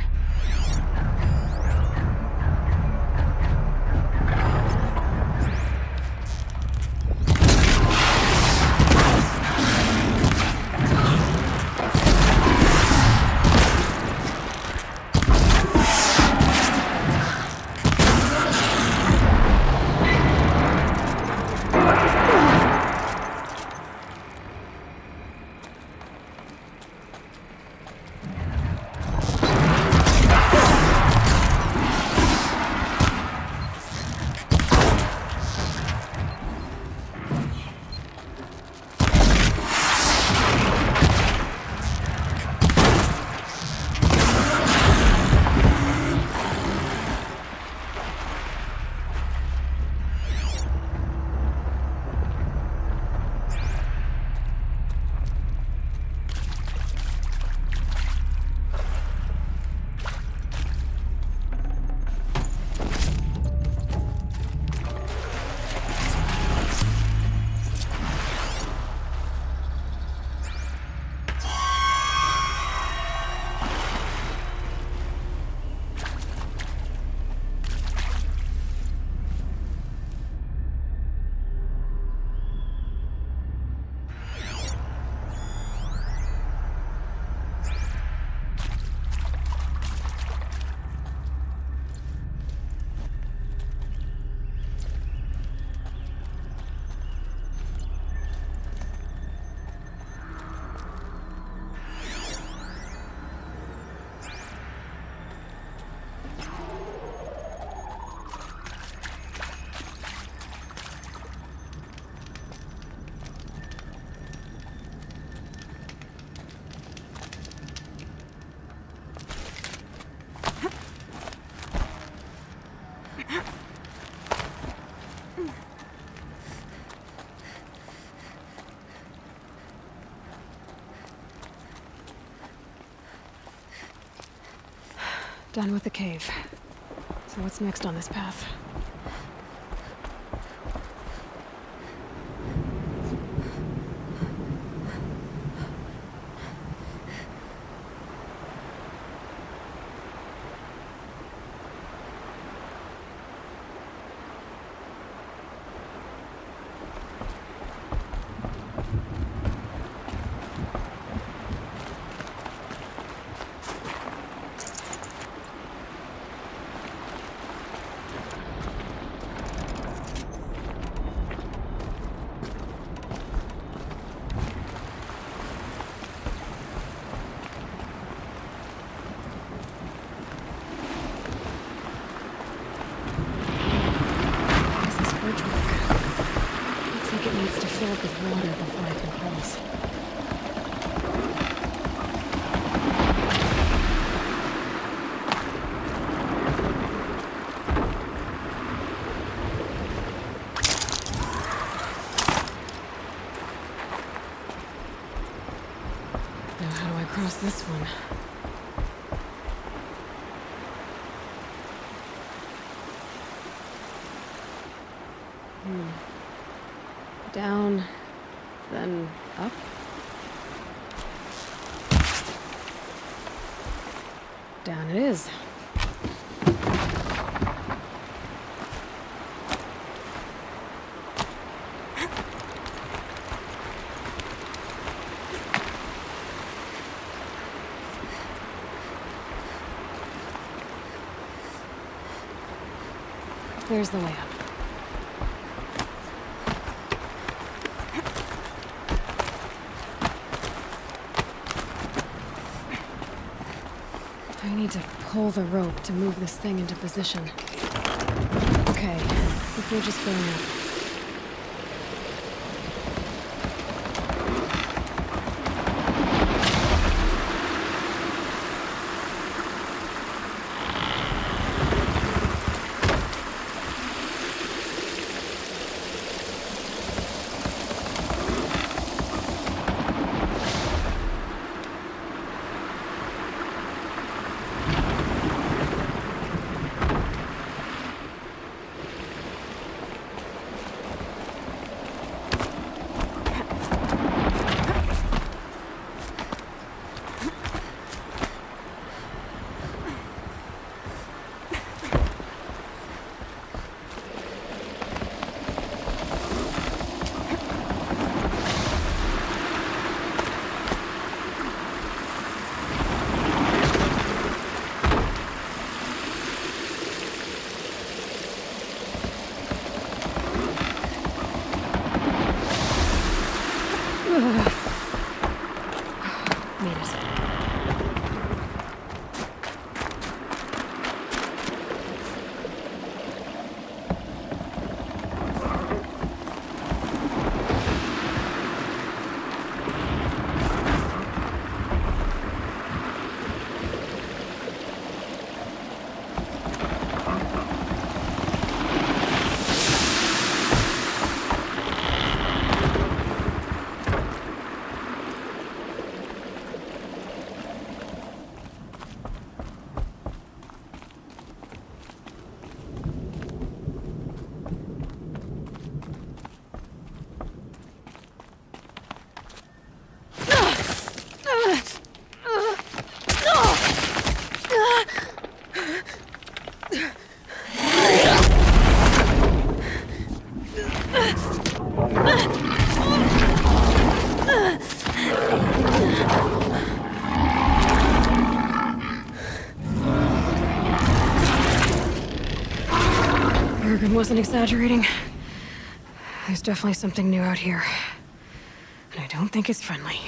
Done with the cave. So what's next on this path? Cross this one. Down, then up. Down it is. There's the way up. I need to pull the rope to move this thing into position. Okay, the bridge is filling up. Bergen wasn't exaggerating. There's definitely something new out here. And I don't think it's friendly.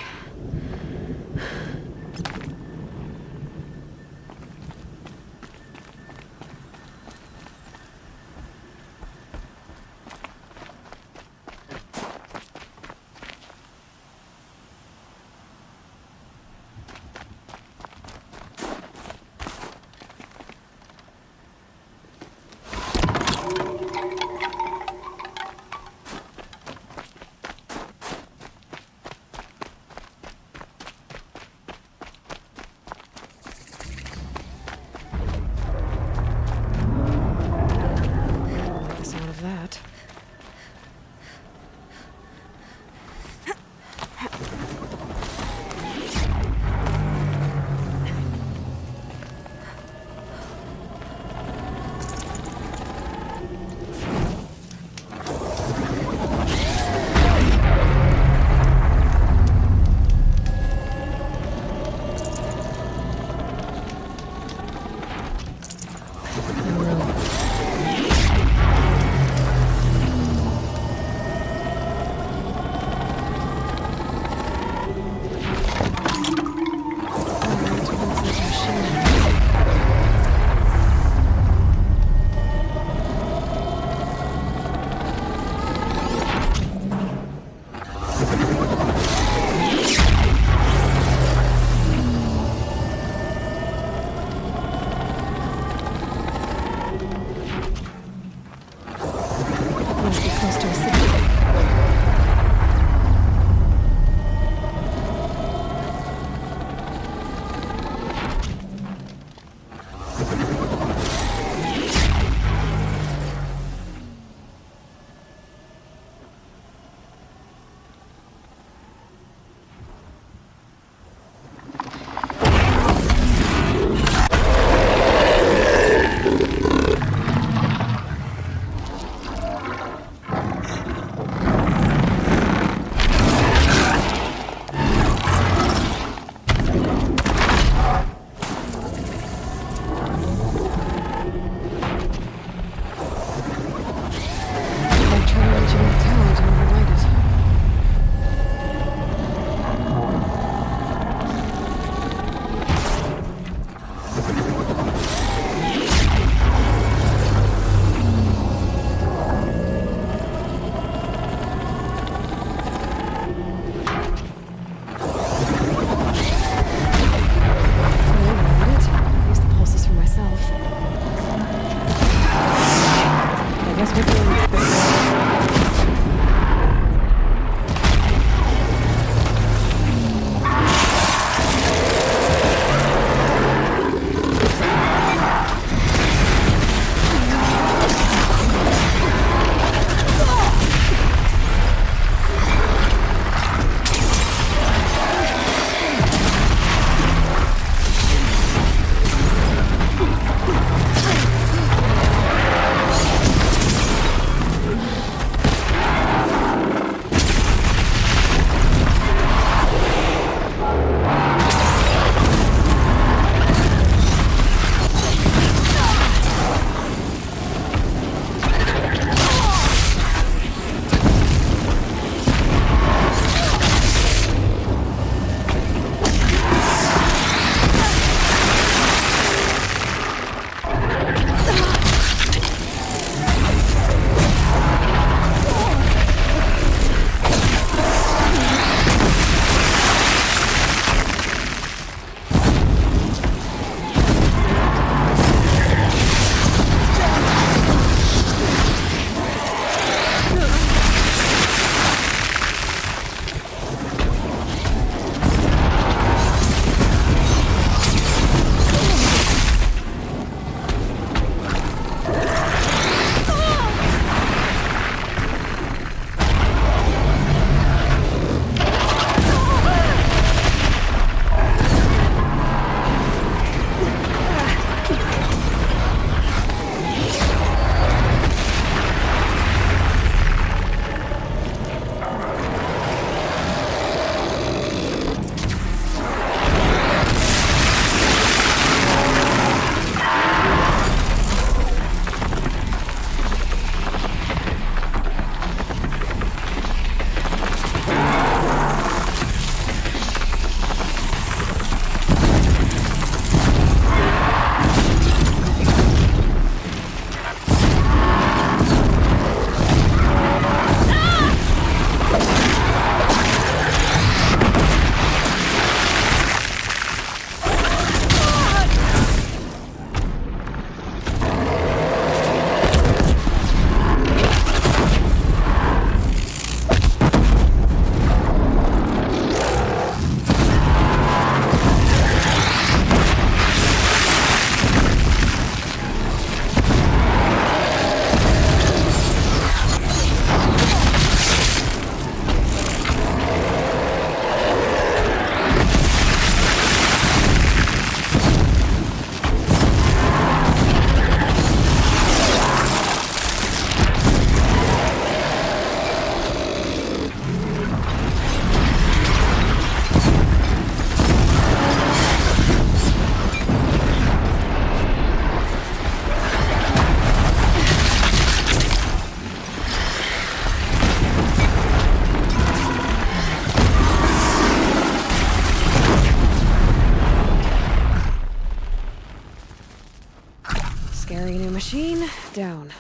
Scary new machine, down.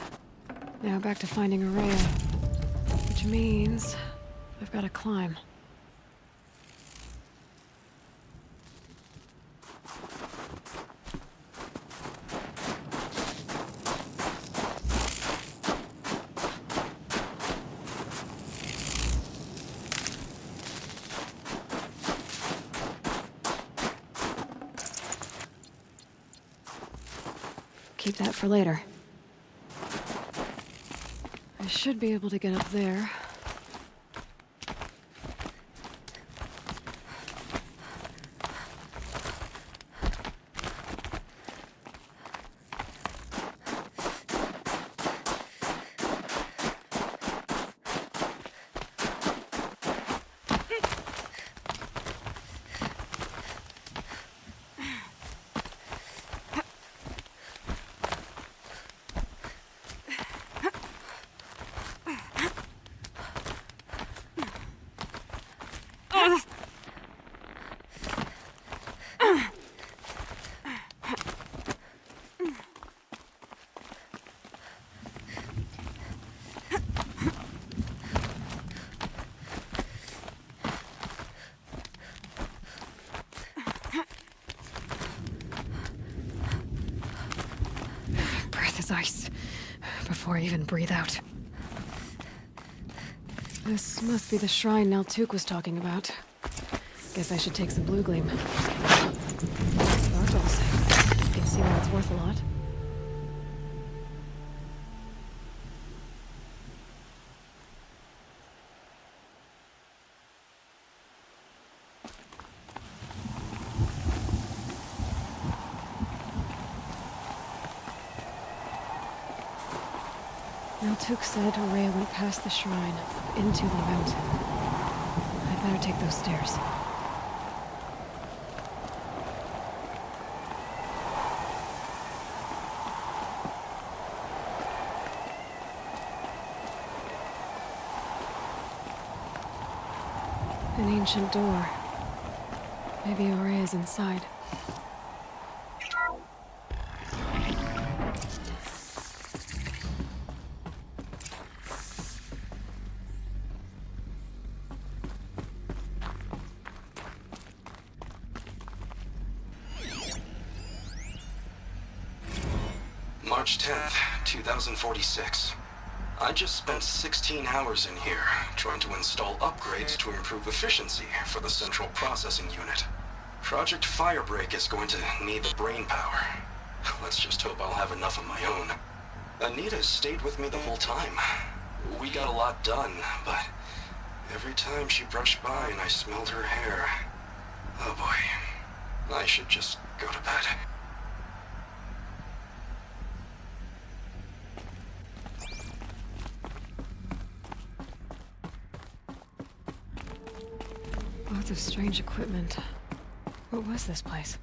Now back to finding a rail. Which means I've got to climb. Keep that for later. I should be able to get up there. Ice before I even breathe out. This must be the shrine Naltuk was talking about. Guess I should take some blue gleam. Sparkles. You can see why it's worth a lot. Naltuk said a ray went past the shrine, into the mountain. I'd better take those stairs. An ancient door. Maybe a ray is inside. March 10th, 2046. I just spent 16 hours in here, trying to install upgrades to improve efficiency for the central processing unit. Project Firebreak is going to need the brain power. Let's just hope I'll have enough of my own. Anita stayed with me the whole time. We got a lot done, but every time she brushed by and I smelled her hair... Oh boy. I should just go to bed. Lots of strange equipment. What was this place?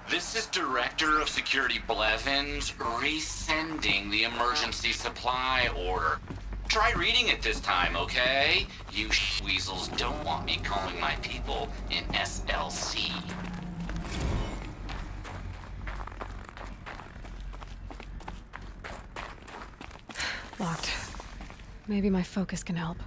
This is Director of Security Blevins resending the emergency supply order. Try reading it this time, okay? You weasels don't want me calling my people in SLC. Locked. Maybe my focus can help.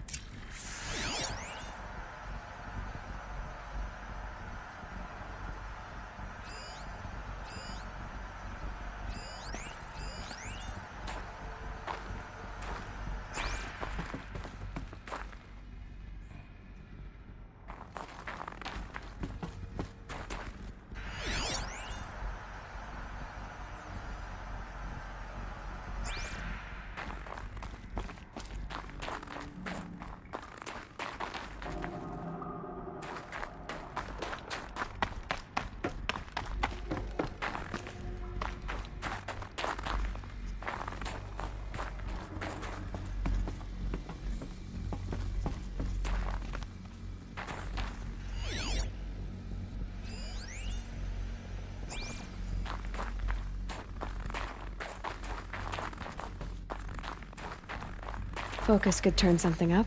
Focus could turn something up.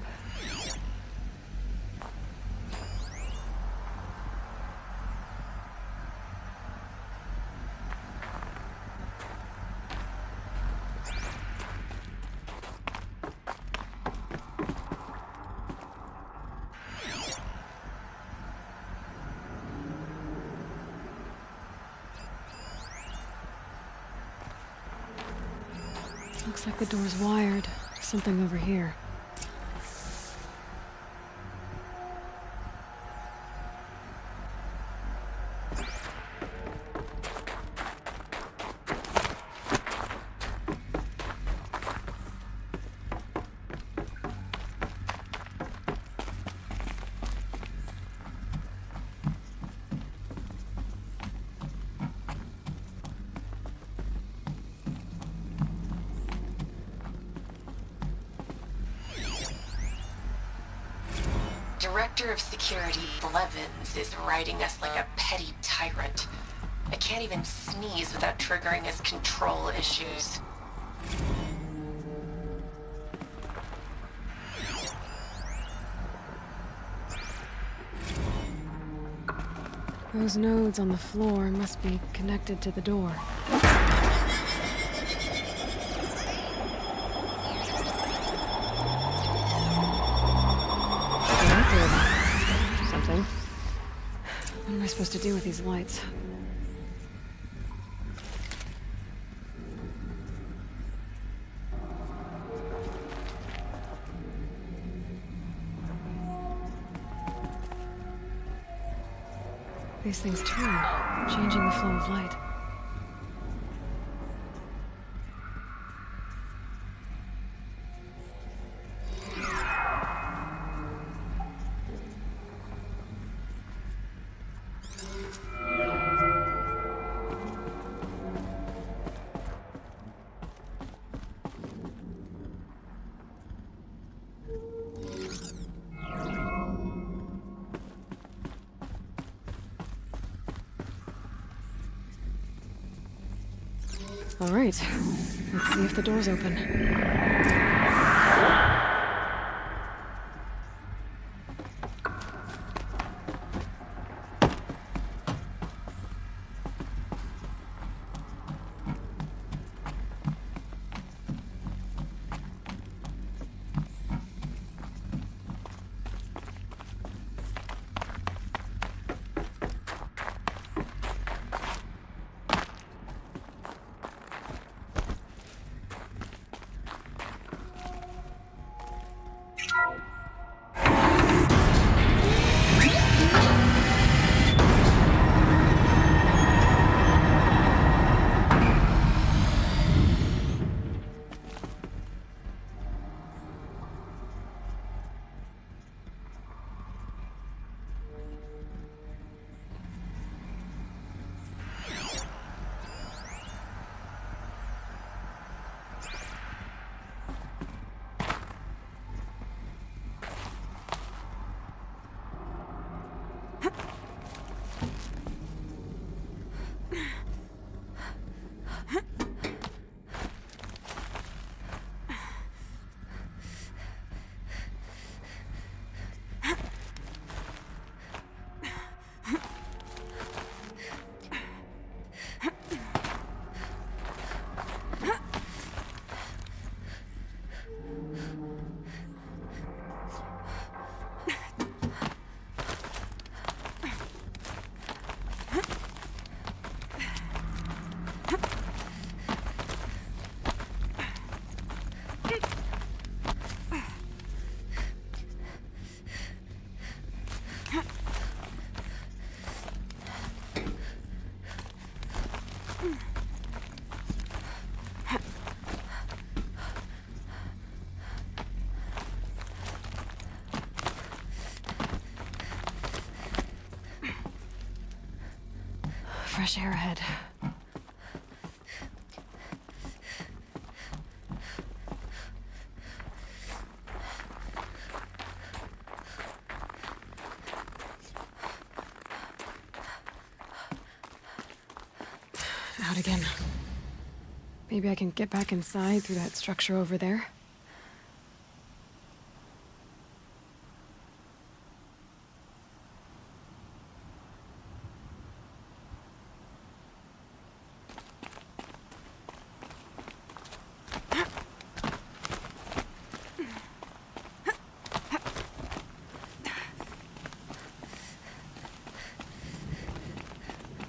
Looks like the door's wired. Something over here. Director of Security Blevins is riding us like a petty tyrant. I can't even sneeze without triggering his control issues. Those nodes on the floor must be connected to the door. Something. What am I supposed to do with these lights? These things turn, changing the flow of light. All right, let's see if the door's open. Fresh air ahead. Out again. Maybe I can get back inside through that structure over there.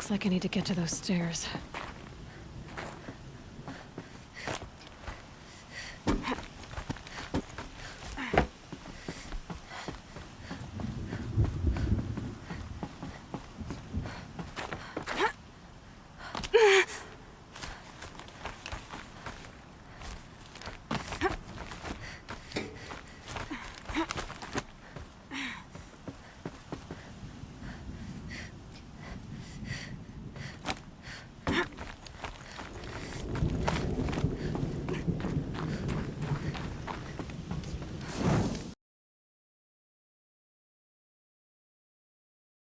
Looks like I need to get to those stairs.